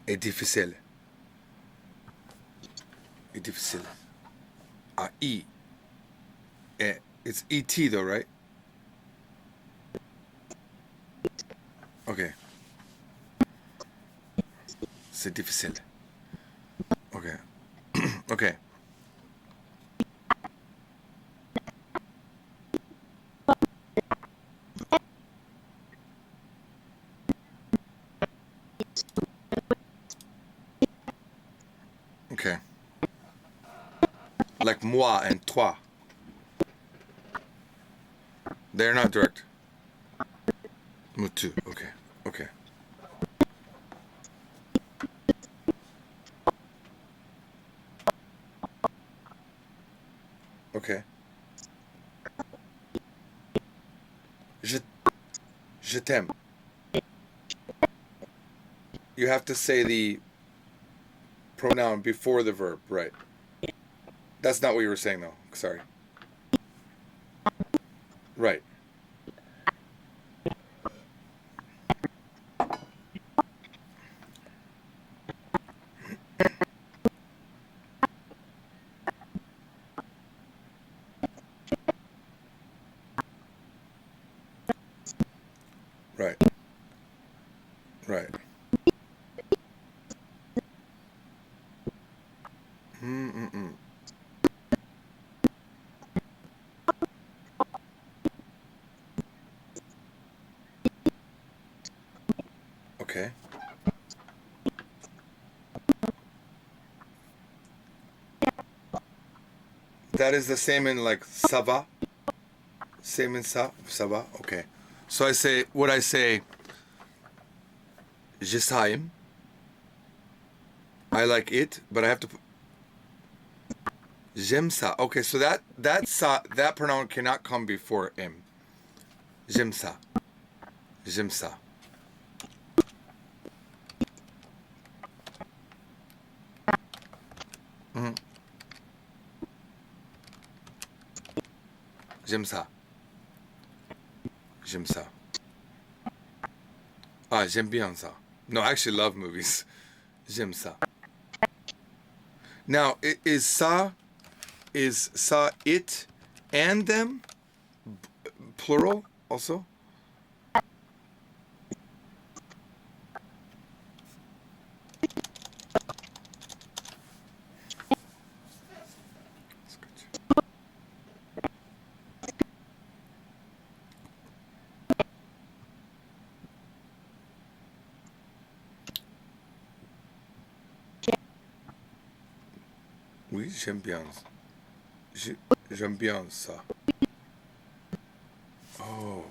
est difficile. Est difficile. E. It's ET though, right? Okay. C'est difficile. Okay. Okay. Okay. Like moi and toi. They're not direct. Mutu. Okay. Okay. Je t'aime. You have to say the pronoun before the verb, right? That's not what you were saying, though. Sorry. Right. Right. Right. Mm-mm-mm. Okay. That is the same in like ça va. Same in ça va. Okay. So I say, would I say, je t'aime? I like it, but I have to put, j'aime ça. Okay, so that ça, that pronoun cannot come before im. J'aime ça. J'aime ça. Mm-hmm. J'aime ça. J'aime ça. Ah, j'aime bien ça. No, I actually love movies. J'aime ça. Now, is ça it and them plural also? Oui, j'aime bien. J'aime bien ça. Oh.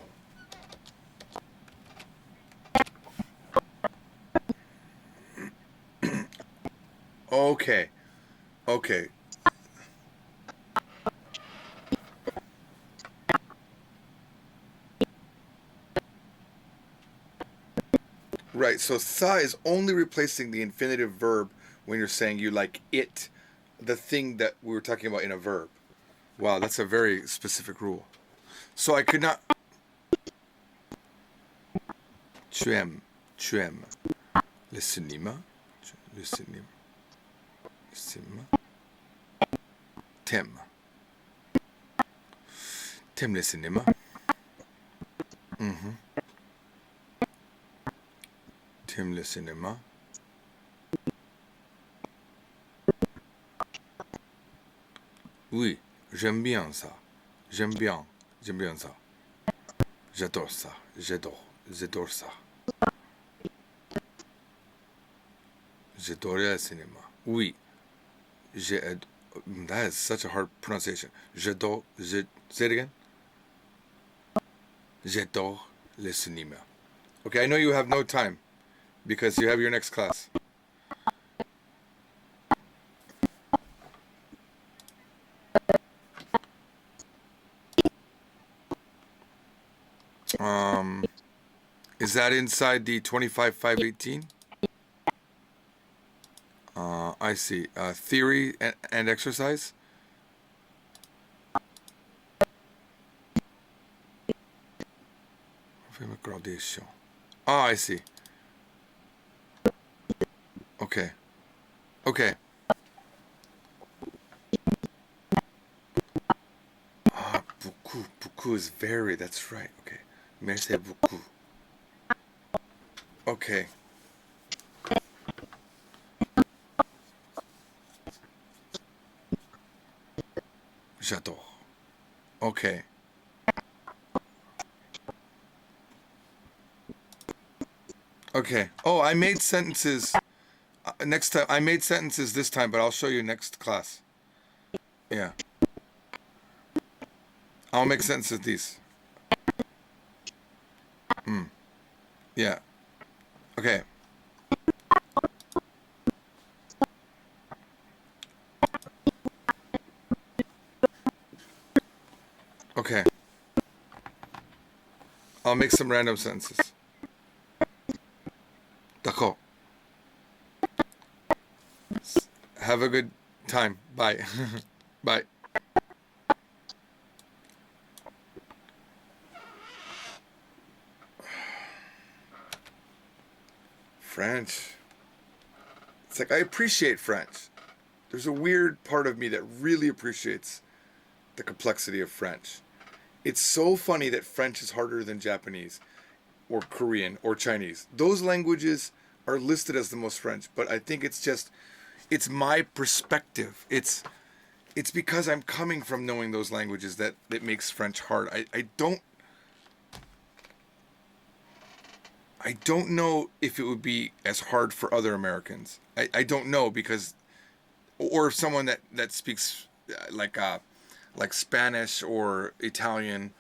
Okay. Okay. Right. So ça is only replacing the infinitive verb when you're saying you like it, the thing that we were talking about in a verb. Wow, that's a very specific rule. So I could not. Tu aimes le cinéma. Le cinéma. Le cinéma. T'aimes. T'aimes le cinéma. Mm-hmm. T'aimes le cinéma. Oui, j'aime bien ça. J'aime bien ça. J'adore ça. J'adore ça. J'adore le cinéma. Oui. That is such a hard pronunciation. Say it again. J'adore le cinéma. Okay, I know you have no time because you have your next class. Is that inside the 25,518? I see. Theory and exercise? Oh, I see. Okay. Okay. Beaucoup is very, that's right. Okay. Merci beaucoup. Okay. J'adore. Okay. Okay. Oh, I made sentences. Next time, I made sentences this time, but I'll show you next class. Yeah. I'll make sentences these. Yeah. Okay. Okay. I'll make some random sentences. D'accord. Have a good time. Bye. Bye. French. It's like I appreciate French. There's a weird part of me that really appreciates the complexity of French. It's so funny that French is harder than Japanese or Korean or Chinese. Those languages are listed as the most French, but I think it's my perspective. It's because I'm coming from knowing those languages that makes French hard. I don't know if it would be as hard for other Americans. I don't know because, or someone that speaks like Spanish or Italian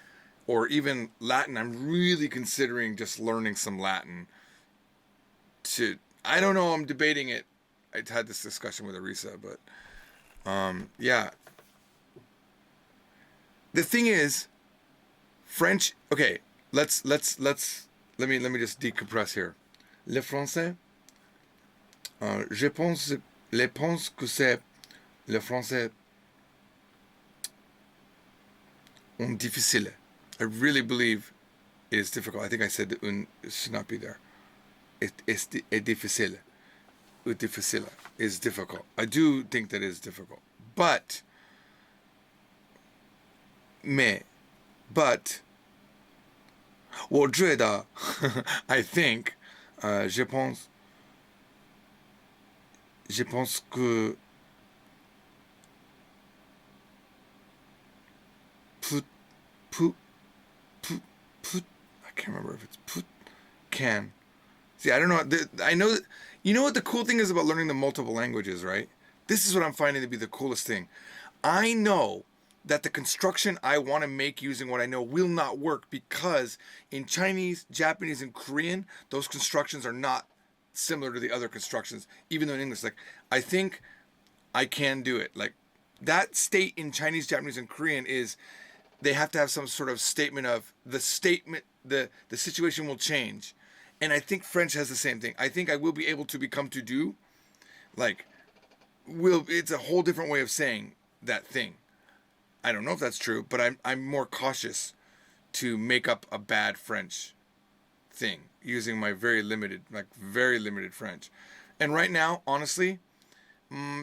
or even Latin. I'm really considering just learning some Latin. I don't know. I'm debating it. I had this discussion with Arisa, but yeah. The thing is, French. Okay, let me just decompress here. Le français. Je pense que c'est le français un difficile. I really believe it is difficult. I think I said un should not be there. Es difficile. Difficile is difficult. I do think that it is difficult. But,我觉得 I think, je pense que put, I can't remember if it's can. See, I don't know. I know that, you know what the cool thing is about learning the multiple languages, right? This is what I'm finding to be the coolest thing. I know that the construction I want to make using what I know will not work because in Chinese, Japanese, and Korean, those constructions are not similar to the other constructions, even though in English, like, I think I can do it. Like, that state in Chinese, Japanese, and Korean is they have to have some sort of statement of the situation will change. And I think French has the same thing. I think I will be able to become to do. Like, it's a whole different way of saying that thing. I don't know if that's true, but I'm more cautious to make up a bad French thing using my very limited French. And right now, honestly,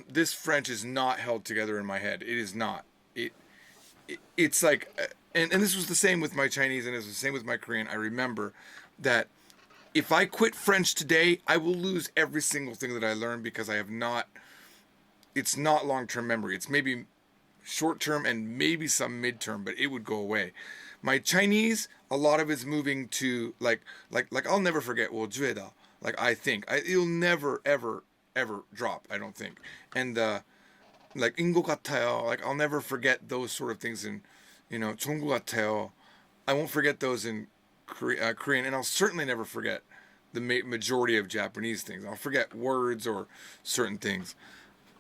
this French is not held together in my head. It is not. It's like, and this was the same with my Chinese, and it was the same with my Korean. I remember that if I quit French today, I will lose every single thing that I learned because it's not long-term memory. It's maybe short-term and maybe some mid-term, but it would go away. My Chinese, a lot of it's moving to like I'll never forget, 我觉得, like I think. It'll never, ever, ever drop, I don't think. And like 인것 같아요, like I'll never forget those sort of things in, 좋은 것 같아요. I won't forget those in Korean, and I'll certainly never forget the majority of Japanese things. I'll forget words or certain things.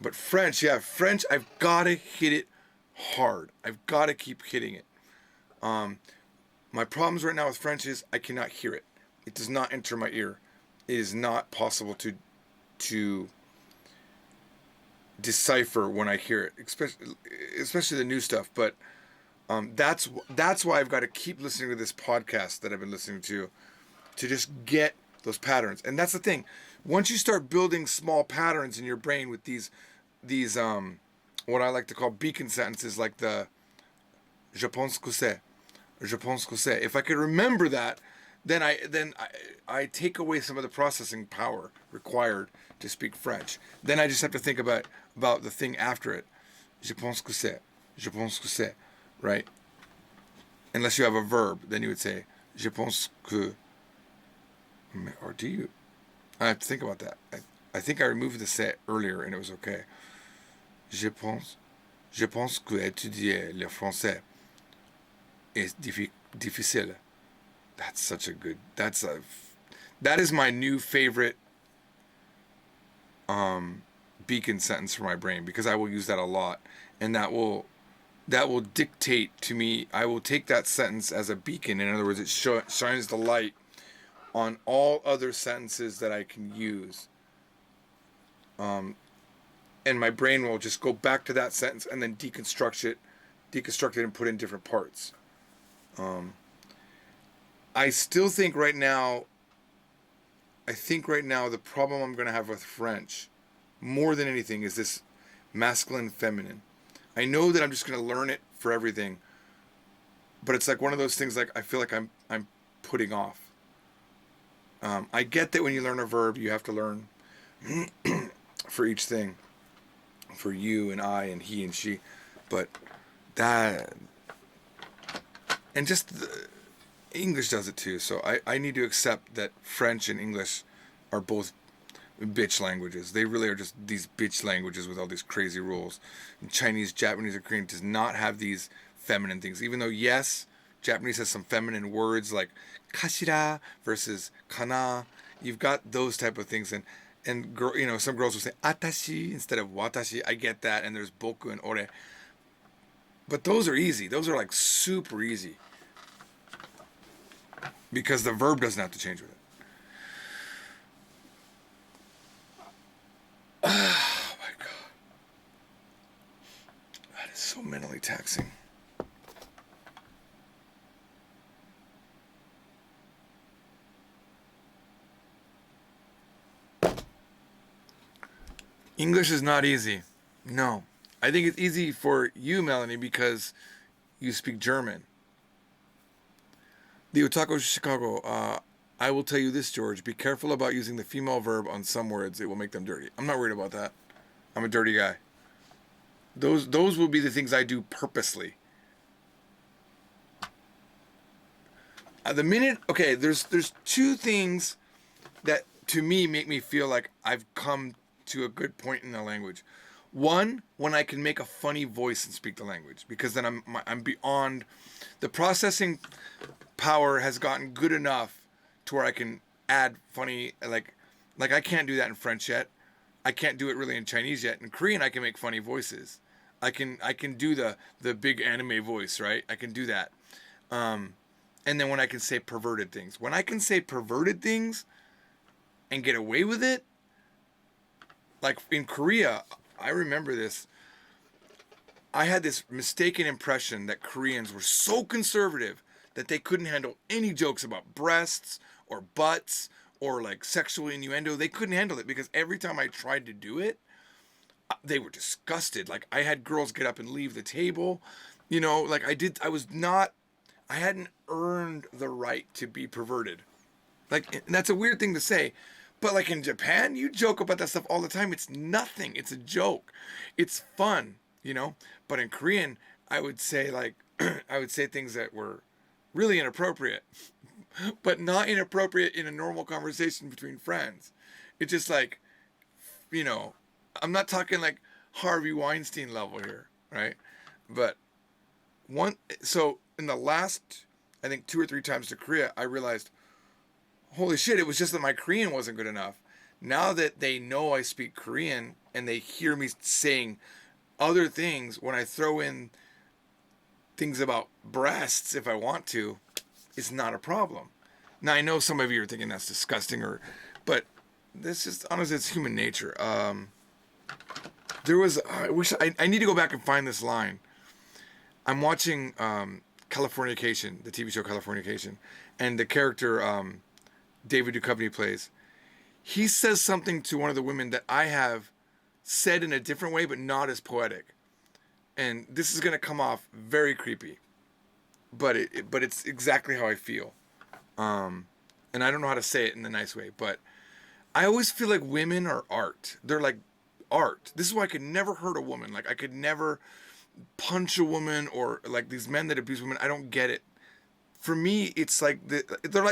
But French, I've got to hit it hard. I've got to keep hitting it. My problems right now with French is I cannot hear it. It does not enter my ear. It is not possible to decipher when I hear it, especially the new stuff. But that's why I've got to keep listening to this podcast that I've been listening to just get those patterns. And that's the thing. Once you start building small patterns in your brain with these what I like to call beacon sentences, like the je pense que c'est. If I could remember that, then I take away some of the processing power required to speak French. Then I just have to think about the thing after it. Je pense que c'est, right? Unless you have a verb, then you would say je pense que. Or do you? I have to think about that. I think I removed the c'est earlier and it was okay. Je pense que étudier le français est difficile. That is my new favorite beacon sentence for my brain, because I will use that a lot, and that will that will dictate to me. I will take that sentence as a beacon. In other words, it shines the light on all other sentences that I can use. And my brain will just go back to that sentence and then deconstruct it and put in different parts. I still think right now, the problem I'm going to have with French, more than anything, is this masculine, feminine. I know that I'm just going to learn it for everything, but it's like one of those things like I feel like I'm putting off. I get that when you learn a verb, you have to learn for each thing, for you and I and he and she, but that, and just English does it too. So I need to accept that French and English are both bitch languages. They really are just these bitch languages with all these crazy rules. And Chinese, Japanese, or Korean does not have these feminine things. Even though, yes, Japanese has some feminine words like kashira versus kana. You've got those type of things. And some girls will say atashi instead of watashi. I get that. And there's boku and ore. But those are easy. Those are like super easy. Because the verb doesn't have to change with it. Oh my God. That is so mentally taxing. English is not easy. No. I think it's easy for you, Melanie, because you speak German. The Otaku Chicago, I will tell you this, George. Be careful about using the female verb on some words. It will make them dirty. I'm not worried about that. I'm a dirty guy. Those will be the things I do purposely. There's two things that to me make me feel like I've come to a good point in the language. One, when I can make a funny voice and speak the language, because then I'm beyond the processing power has gotten good enough to where I can add funny, like I can't do that in French yet. I can't do it really in Chinese yet. In Korean, I can make funny voices. I can do the big anime voice, right? I can do that. And then when I can say perverted things, and get away with it, like in Korea, I remember this. I had this mistaken impression that Koreans were so conservative that they couldn't handle any jokes about breasts or butts or like sexual innuendo. They couldn't handle it because every time I tried to do it, they were disgusted. Like I had girls get up and leave the table, I hadn't earned the right to be perverted. Like, and that's a weird thing to say, but like in Japan, you joke about that stuff all the time. It's nothing. It's a joke. It's fun, but in Korean, I would say things that were really inappropriate, but not inappropriate in a normal conversation between friends. It's just like, I'm not talking like Harvey Weinstein level here, right? But so in the last, I think 2 or 3 times to Korea, I realized, holy shit, it was just that my Korean wasn't good enough. Now that they know I speak Korean and they hear me saying other things, when I throw in things about breasts, if I want to, it's not a problem. Now, I know some of you are thinking that's disgusting, but this is, honestly, it's human nature. I need to go back and find this line. I'm watching Californication, the TV show Californication, and the character David Duchovny plays. He says something to one of the women that I have said in a different way, but not as poetic. And this is going to come off very creepy, but it's exactly how I feel. And I don't know how to say it in the nice way, but I always feel like women are art. They're like art. This is why I could never hurt a woman. Like I could never punch a woman, or like these men that abuse women. I don't get it. For me, it's like they're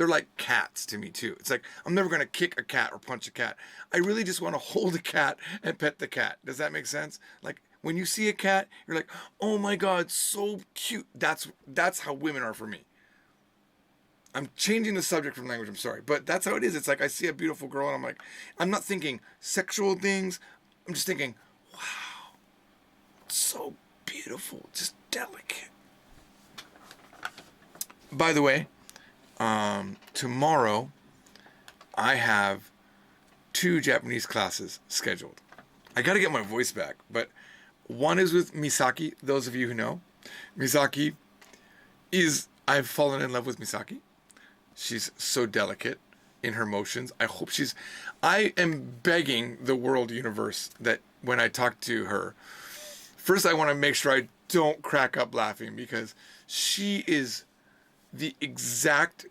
like cats to me too. It's like I'm never gonna kick a cat or punch a cat. I really just want to hold a cat and pet the cat. Does that make sense? Like when you see a cat, you're like, oh my God, so cute. That's how women are for me. I'm changing the subject from language, I'm sorry, but that's how it is. It's like I see a beautiful girl and I'm like, I'm not thinking sexual things. I'm just thinking, wow, so beautiful, just delicate. By the way, tomorrow I have 2 Japanese classes scheduled. I got to get my voice back, but one is with Misaki. Those of you who know, Misaki I've fallen in love with Misaki. She's so delicate in her motions. I am begging the world universe that when I talk to her, first I want to make sure I don't crack up laughing, because she is the exact,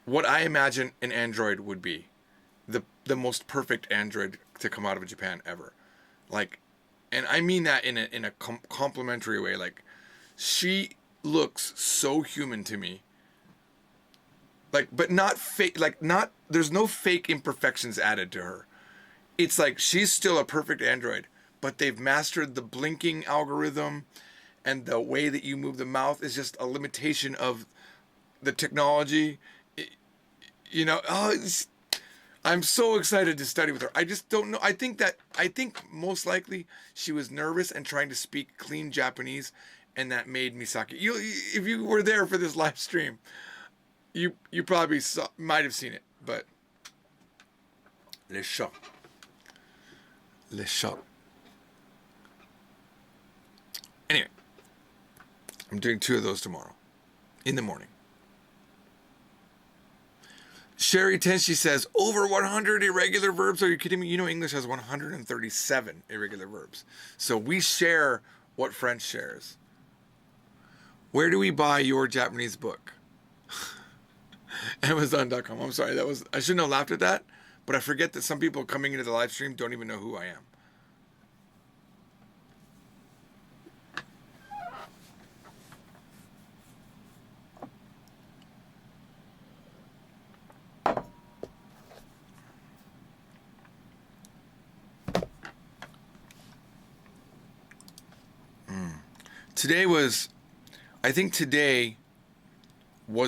what I imagine an android would be. The most perfect android to come out of Japan ever. Like, and I mean that in a complimentary way. Like, she looks so human to me. Like, but not fake, like not, there's no fake imperfections added to her. It's like, she's still a perfect android, but they've mastered the blinking algorithm, and the way that you move the mouth is just a limitation of the technology. You know, I'm so excited to study with her. I just don't know. I think most likely she was nervous and trying to speak clean Japanese, and that made Misaki. If you were there for this live stream, you probably might have seen it, but le chat. Anyway, I'm doing 2 of those tomorrow in the morning. Sherry Tenshi says, over 100 irregular verbs? Are you kidding me? You know, English has 137 irregular verbs. So we share what French shares. Where do we buy your Japanese book? Amazon.com. I'm sorry, I shouldn't have laughed at that, but I forget that some people coming into the live stream don't even know who I am. Today was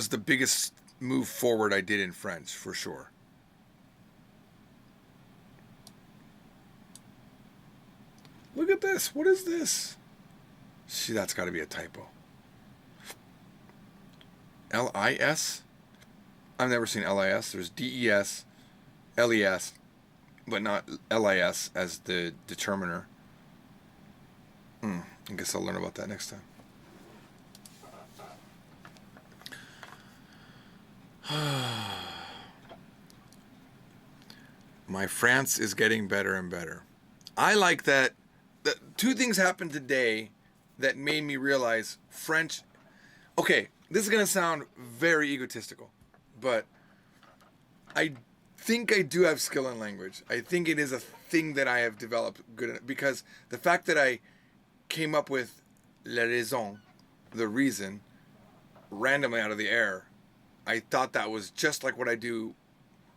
the biggest move forward I did in French, for sure. Look at this. What is this? See, that's got to be a typo. L-I-S? I've never seen L-I-S. There's D-E-S, L-E-S, but not L-I-S as the determiner. I guess I'll learn about that next time. My France is getting better and better. I like that. 2 things happened today that made me realize French. Okay, this is going to sound very egotistical, but I think I do have skill in language. I think it is a thing that I have developed good at, because the fact that I came up with la raison, the reason, randomly out of the air, I thought that was just like what I do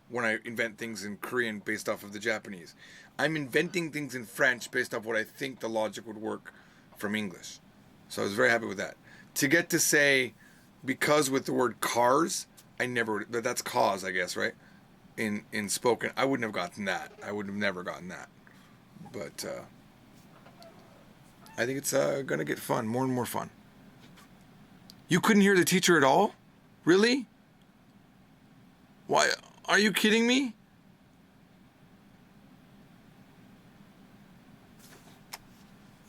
when I invent things in Korean based off of the Japanese. I'm inventing things in French based off what I think the logic would work from English. So I was very happy with that. To get to say, because with the word cars, but that's cause, I guess, right? In spoken, I wouldn't have gotten that. I would have never gotten that. But I think it's going to get fun, more and more fun. You couldn't hear the teacher at all? Really? Why? Are you kidding me?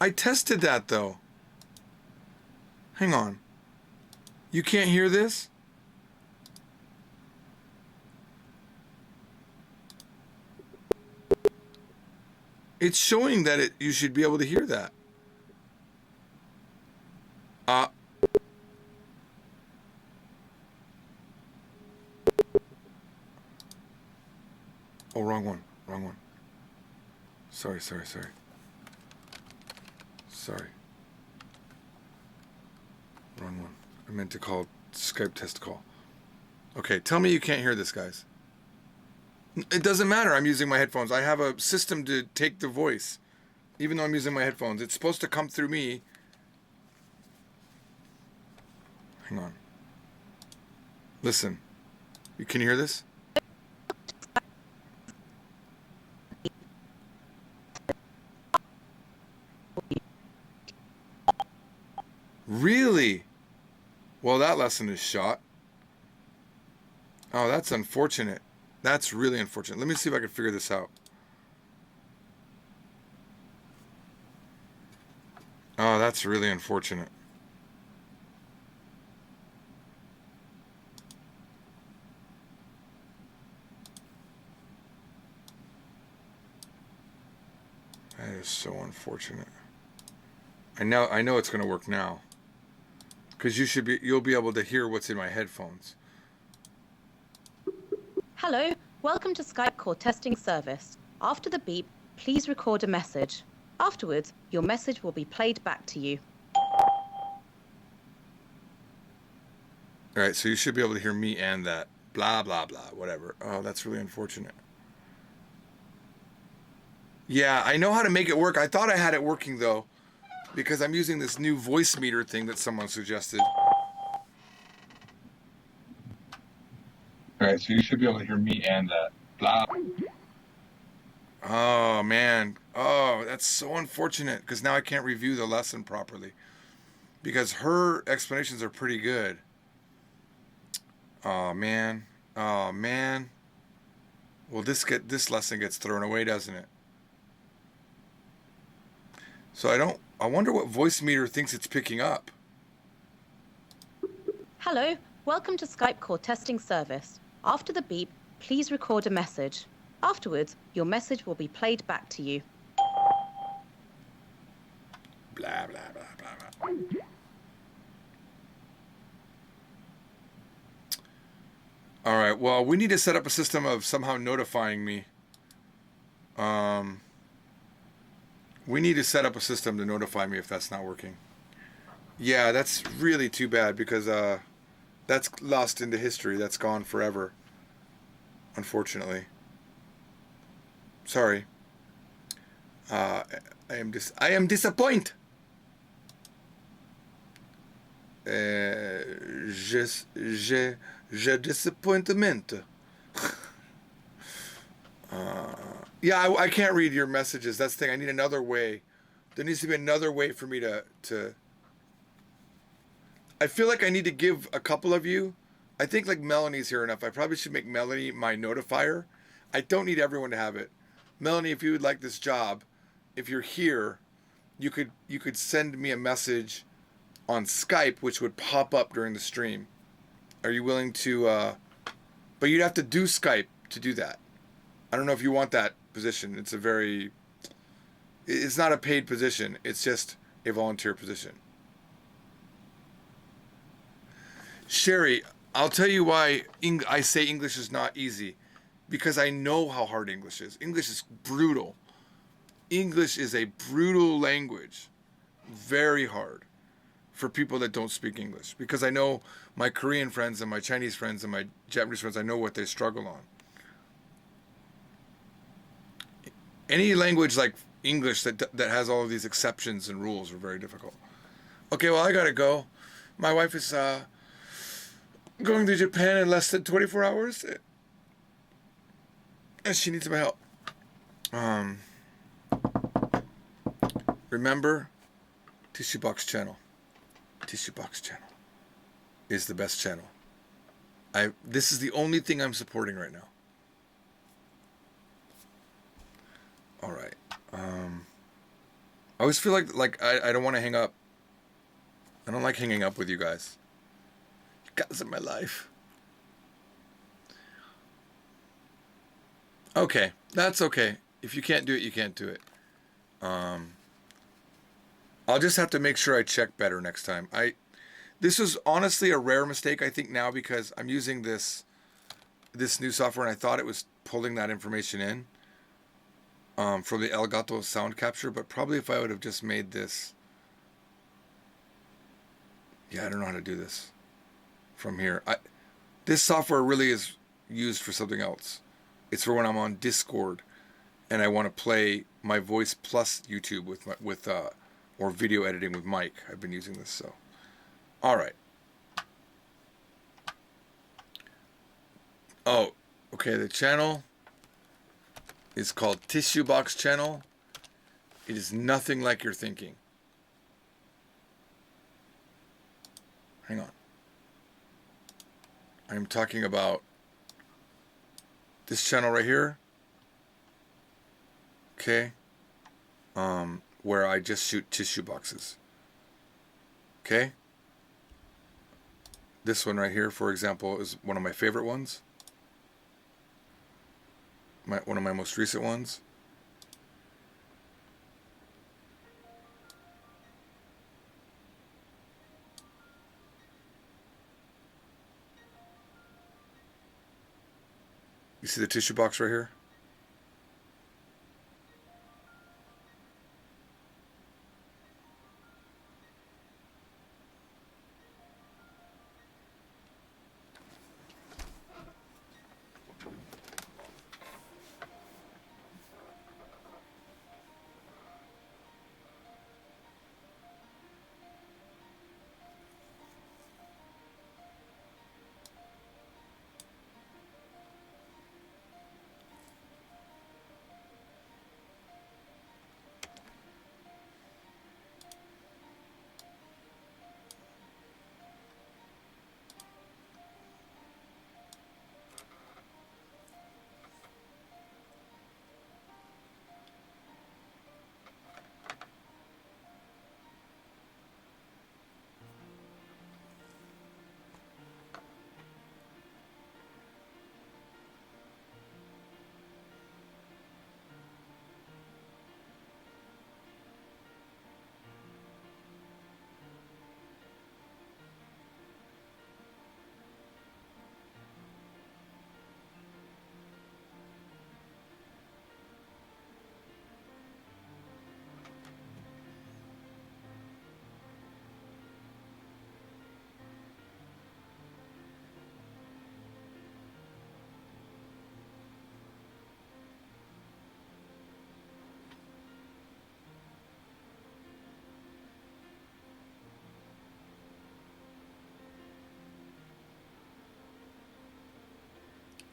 I tested that, though. Hang on. You can't hear this? It's showing that you should be able to hear that. Oh, wrong one. Sorry. Wrong one. I meant to call Skype test call. Okay, tell me you can't hear this, guys. It doesn't matter. I'm using my headphones. I have a system to take the voice, even though I'm using my headphones. It's supposed to come through me. Hang on. Listen. Can you hear this? lesson is shot. Oh, that's unfortunate. That's really unfortunate. Let me see if I can figure this out. Oh, that's really unfortunate. That is so unfortunate. I know it's going to work now. Cuz you'll be able to hear what's in my headphones. Hello, welcome to Skype call testing service. After the beep, please record a message. Afterwards, your message will be played back to you. All right, so you should be able to hear me and that. Blah, blah, blah, whatever. Oh, that's really unfortunate. Yeah, I know how to make it work. I thought I had it working, though, because I'm using this new voice meter thing that someone suggested. All right, so you should be able to hear me and that. Blah. Oh, man. Oh, that's so unfortunate, because now I can't review the lesson properly. Because her explanations are pretty good. Oh, man. Oh, man. Well, this lesson gets thrown away, doesn't it? So I wonder what voice meter thinks it's picking up. Hello, welcome to Skype call testing service. After the beep, please record a message. Afterwards, your message will be played back to you. Blah, blah, blah, blah, blah. All right, well, we need to set up a system of somehow notifying me. We need to set up a system to notify me if that's not working. Yeah, that's really too bad because that's lost into history. That's gone forever, unfortunately. Sorry. I am disappointed. J'ai disappointment. Yeah, I can't read your messages. That's the thing. I need another way. There needs to be another way for me to... I feel like I need to give a couple of you... I think like Melanie's here enough. I probably should make Melanie my notifier. I don't need everyone to have it. Melanie, if you would like this job, if you're here, you could send me a message on Skype, which would pop up during the stream. Are you willing to... But you'd have to do Skype to do that. I don't know if you want that position. It's not a paid position. It's just a volunteer position. Sherry, I'll tell you why I say English is not easy. Because I know how hard English is. English is brutal. English is a brutal language. Very hard for people that don't speak English. Because I know my Korean friends and my Chinese friends and my Japanese friends, I know what they struggle on. Any language like English that has all of these exceptions and rules are very difficult. Okay, well, I gotta go. My wife is going to Japan in less than 24 hours. And she needs my help. Remember, Tissue Box Channel. Tissue Box Channel is the best channel. This is the only thing I'm supporting right now. All right. I always feel like I don't want to hang up. I don't like hanging up with you guys. You guys are my life. Okay, that's okay. If you can't do it, you can't do it. I'll just have to make sure I check better next time. This was honestly a rare mistake, I think, now because I'm using this new software and I thought it was pulling that information in from the Elgato sound capture, but probably if I would have just made this... Yeah, I don't know how to do this from here. This software really is used for something else. It's for when I'm on Discord and I want to play my voice plus YouTube or video editing with Mike. I've been using this, so. All right. Oh, okay. The channel is called Tissue Box Channel. It is nothing like you're thinking. Hang on. I'm talking about this channel right here. Okay. Where I just shoot tissue boxes. Okay. This one right here, for example, is one of my favorite ones. One of my most recent ones. You see the tissue box right here?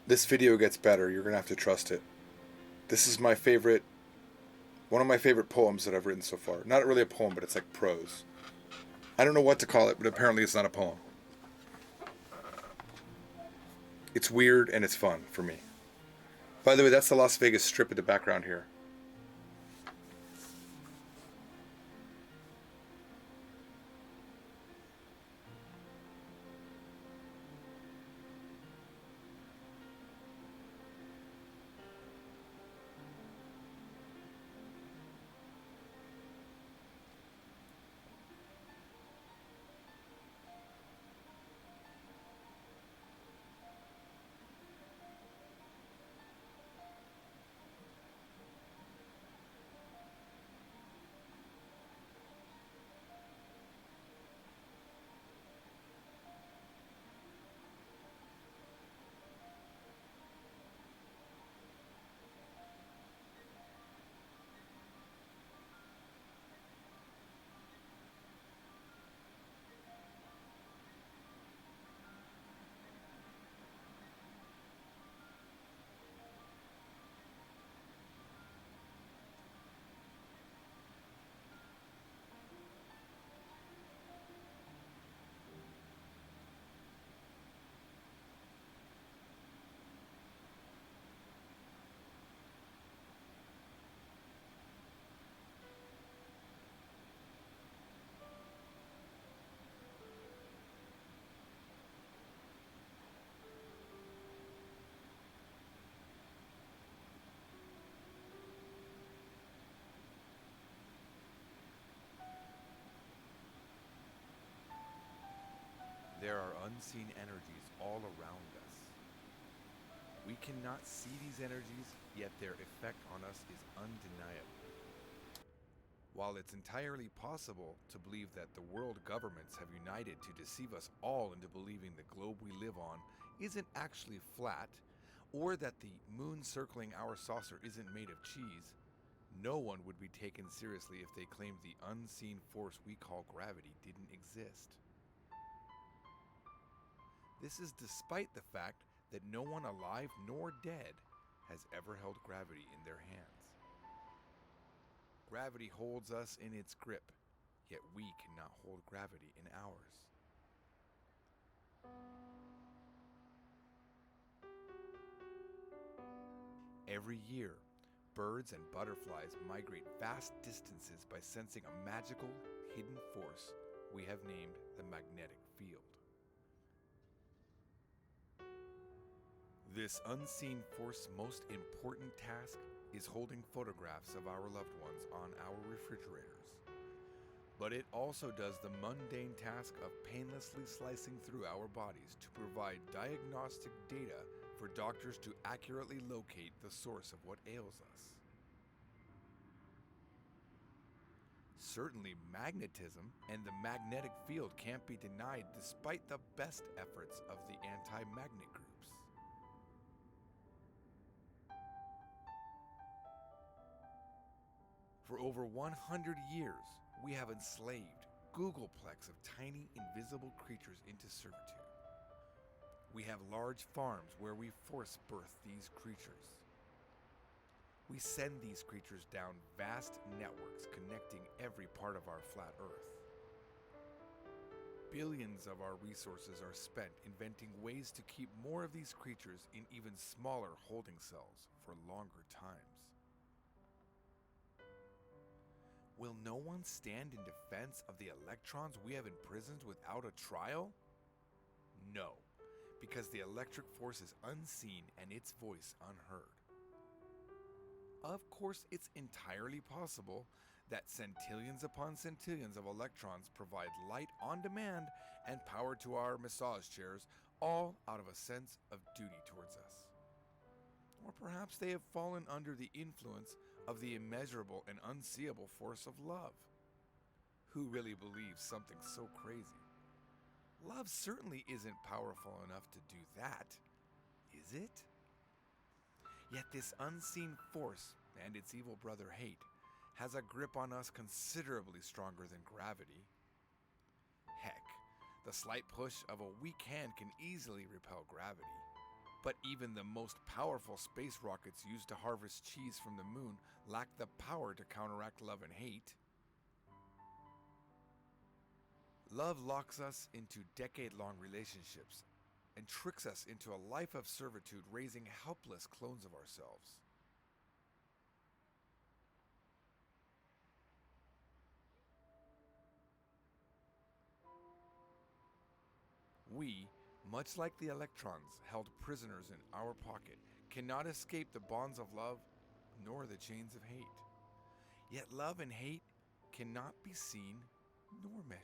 This video gets better. You're going to have to trust it. This is my favorite, one of my favorite poems that I've written so far. Not really a poem, but it's like prose. I don't know what to call it, but apparently it's not a poem. It's weird and it's fun for me. By the way, that's the Las Vegas Strip in the background here. There are unseen energies all around us. We cannot see these energies, yet their effect on us is undeniable. While it's entirely possible to believe that the world governments have united to deceive us all into believing the globe we live on isn't actually flat, or that the moon circling our saucer isn't made of cheese, no one would be taken seriously if they claimed the unseen force we call gravity didn't exist. This is despite the fact that no one alive nor dead has ever held gravity in their hands. Gravity holds us in its grip, yet we cannot hold gravity in ours. Every year, birds and butterflies migrate vast distances by sensing a magical, hidden force we have named the magnetic field. This unseen force's most important task is holding photographs of our loved ones on our refrigerators. But it also does the mundane task of painlessly slicing through our bodies to provide diagnostic data for doctors to accurately locate the source of what ails us. Certainly, magnetism and the magnetic field can't be denied despite the best efforts of the anti-magnet groups. For over 100 years, we have enslaved googolplex of tiny invisible creatures into servitude. We have large farms where we force birth these creatures. We send these creatures down vast networks connecting every part of our flat Earth. Billions of our resources are spent inventing ways to keep more of these creatures in even smaller holding cells for longer times. Will no one stand in defense of the electrons we have imprisoned without a trial? No, because the electric force is unseen and its voice unheard. Of course, it's entirely possible that centillions upon centillions of electrons provide light on demand and power to our massage chairs, all out of a sense of duty towards us. Or perhaps they have fallen under the influence of the immeasurable and unseeable force of love. Who really believes something so crazy? Love certainly isn't powerful enough to do that, is it? Yet this unseen force and its evil brother hate has a grip on us considerably stronger than gravity. Heck, the slight push of a weak hand can easily repel gravity. But even the most powerful space rockets used to harvest cheese from the moon lack the power to counteract love and hate. Love locks us into decade-long relationships and tricks us into a life of servitude, raising helpless clones of ourselves. We, much like the electrons held prisoners in our pocket, cannot escape the bonds of love nor the chains of hate. Yet love and hate cannot be seen nor measured.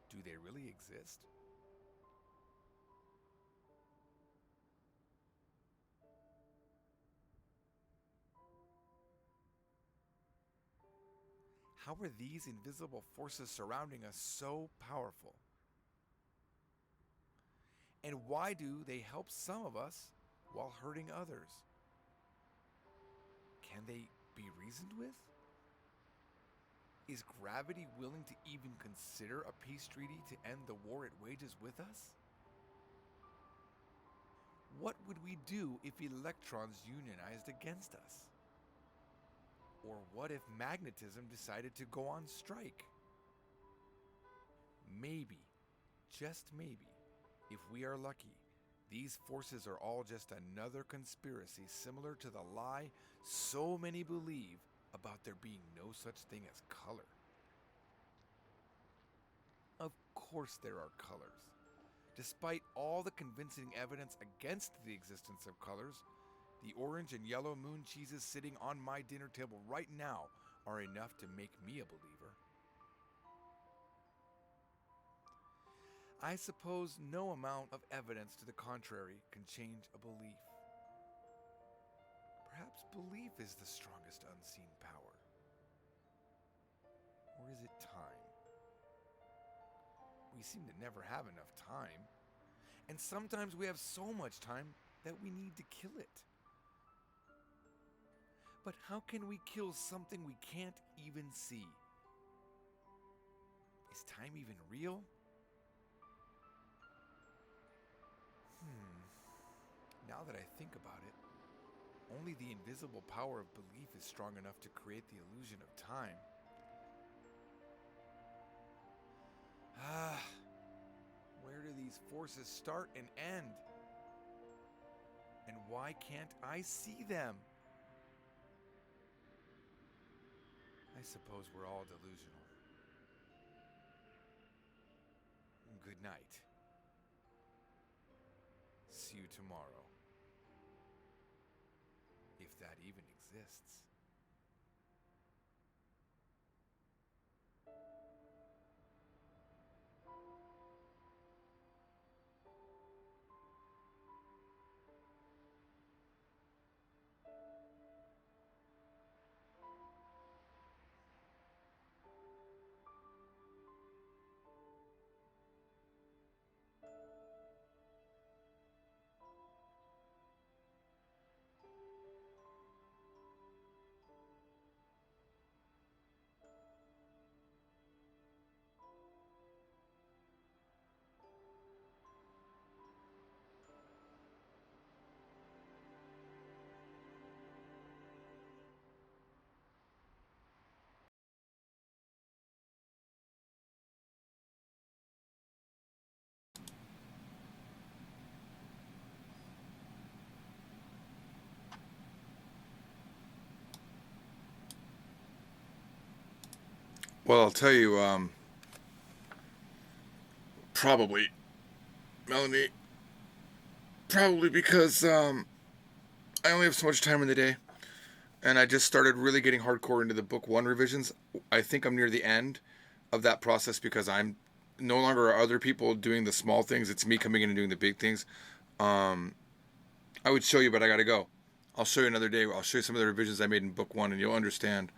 Do they really exist? How are these invisible forces surrounding us so powerful? And why do they help some of us while hurting others? Can they be reasoned with? Is gravity willing to even consider a peace treaty to end the war it wages with us? What would we do if electrons unionized against us? Or what if magnetism decided to go on strike? Maybe, just maybe, if we are lucky, these forces are all just another conspiracy similar to the lie so many believe about there being no such thing as color. Of course there are colors. Despite all the convincing evidence against the existence of colors, the orange and yellow moon cheeses sitting on my dinner table right now are enough to make me a believer. I suppose no amount of evidence to the contrary can change a belief. Perhaps belief is the strongest unseen power. Or is it time? We seem to never have enough time. And sometimes we have so much time that we need to kill it. But how can we kill something we can't even see? Is time even real? Now that I think about it, only the invisible power of belief is strong enough to create the illusion of time. Where do these forces start and end? And why can't I see them? I suppose we're all delusional. Good night. See you tomorrow. If that even exists. Well, I'll tell you, probably, Melanie, probably because I only have so much time in the day, and I just started really getting hardcore into the book one revisions. I think I'm near the end of that process because I'm no longer are other people doing the small things. It's me coming in and doing the big things. I would show you, but I gotta go. I'll show you another day. I'll show you some of the revisions I made in book one, and you'll understand.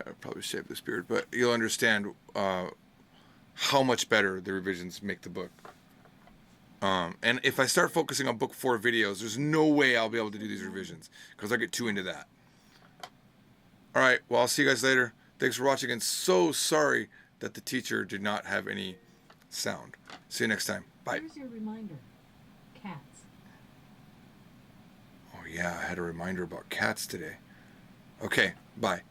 I'll probably shave this beard, but you'll understand how much better the revisions make the book. And if I start focusing on book 4 videos, there's no way I'll be able to do these revisions because I'll get too into that. All right, well, I'll see you guys later. Thanks for watching, and so sorry that the teacher did not have any sound. See you next time. Bye. Here's your reminder. Cats. Oh, yeah, I had a reminder about cats today. Okay, bye.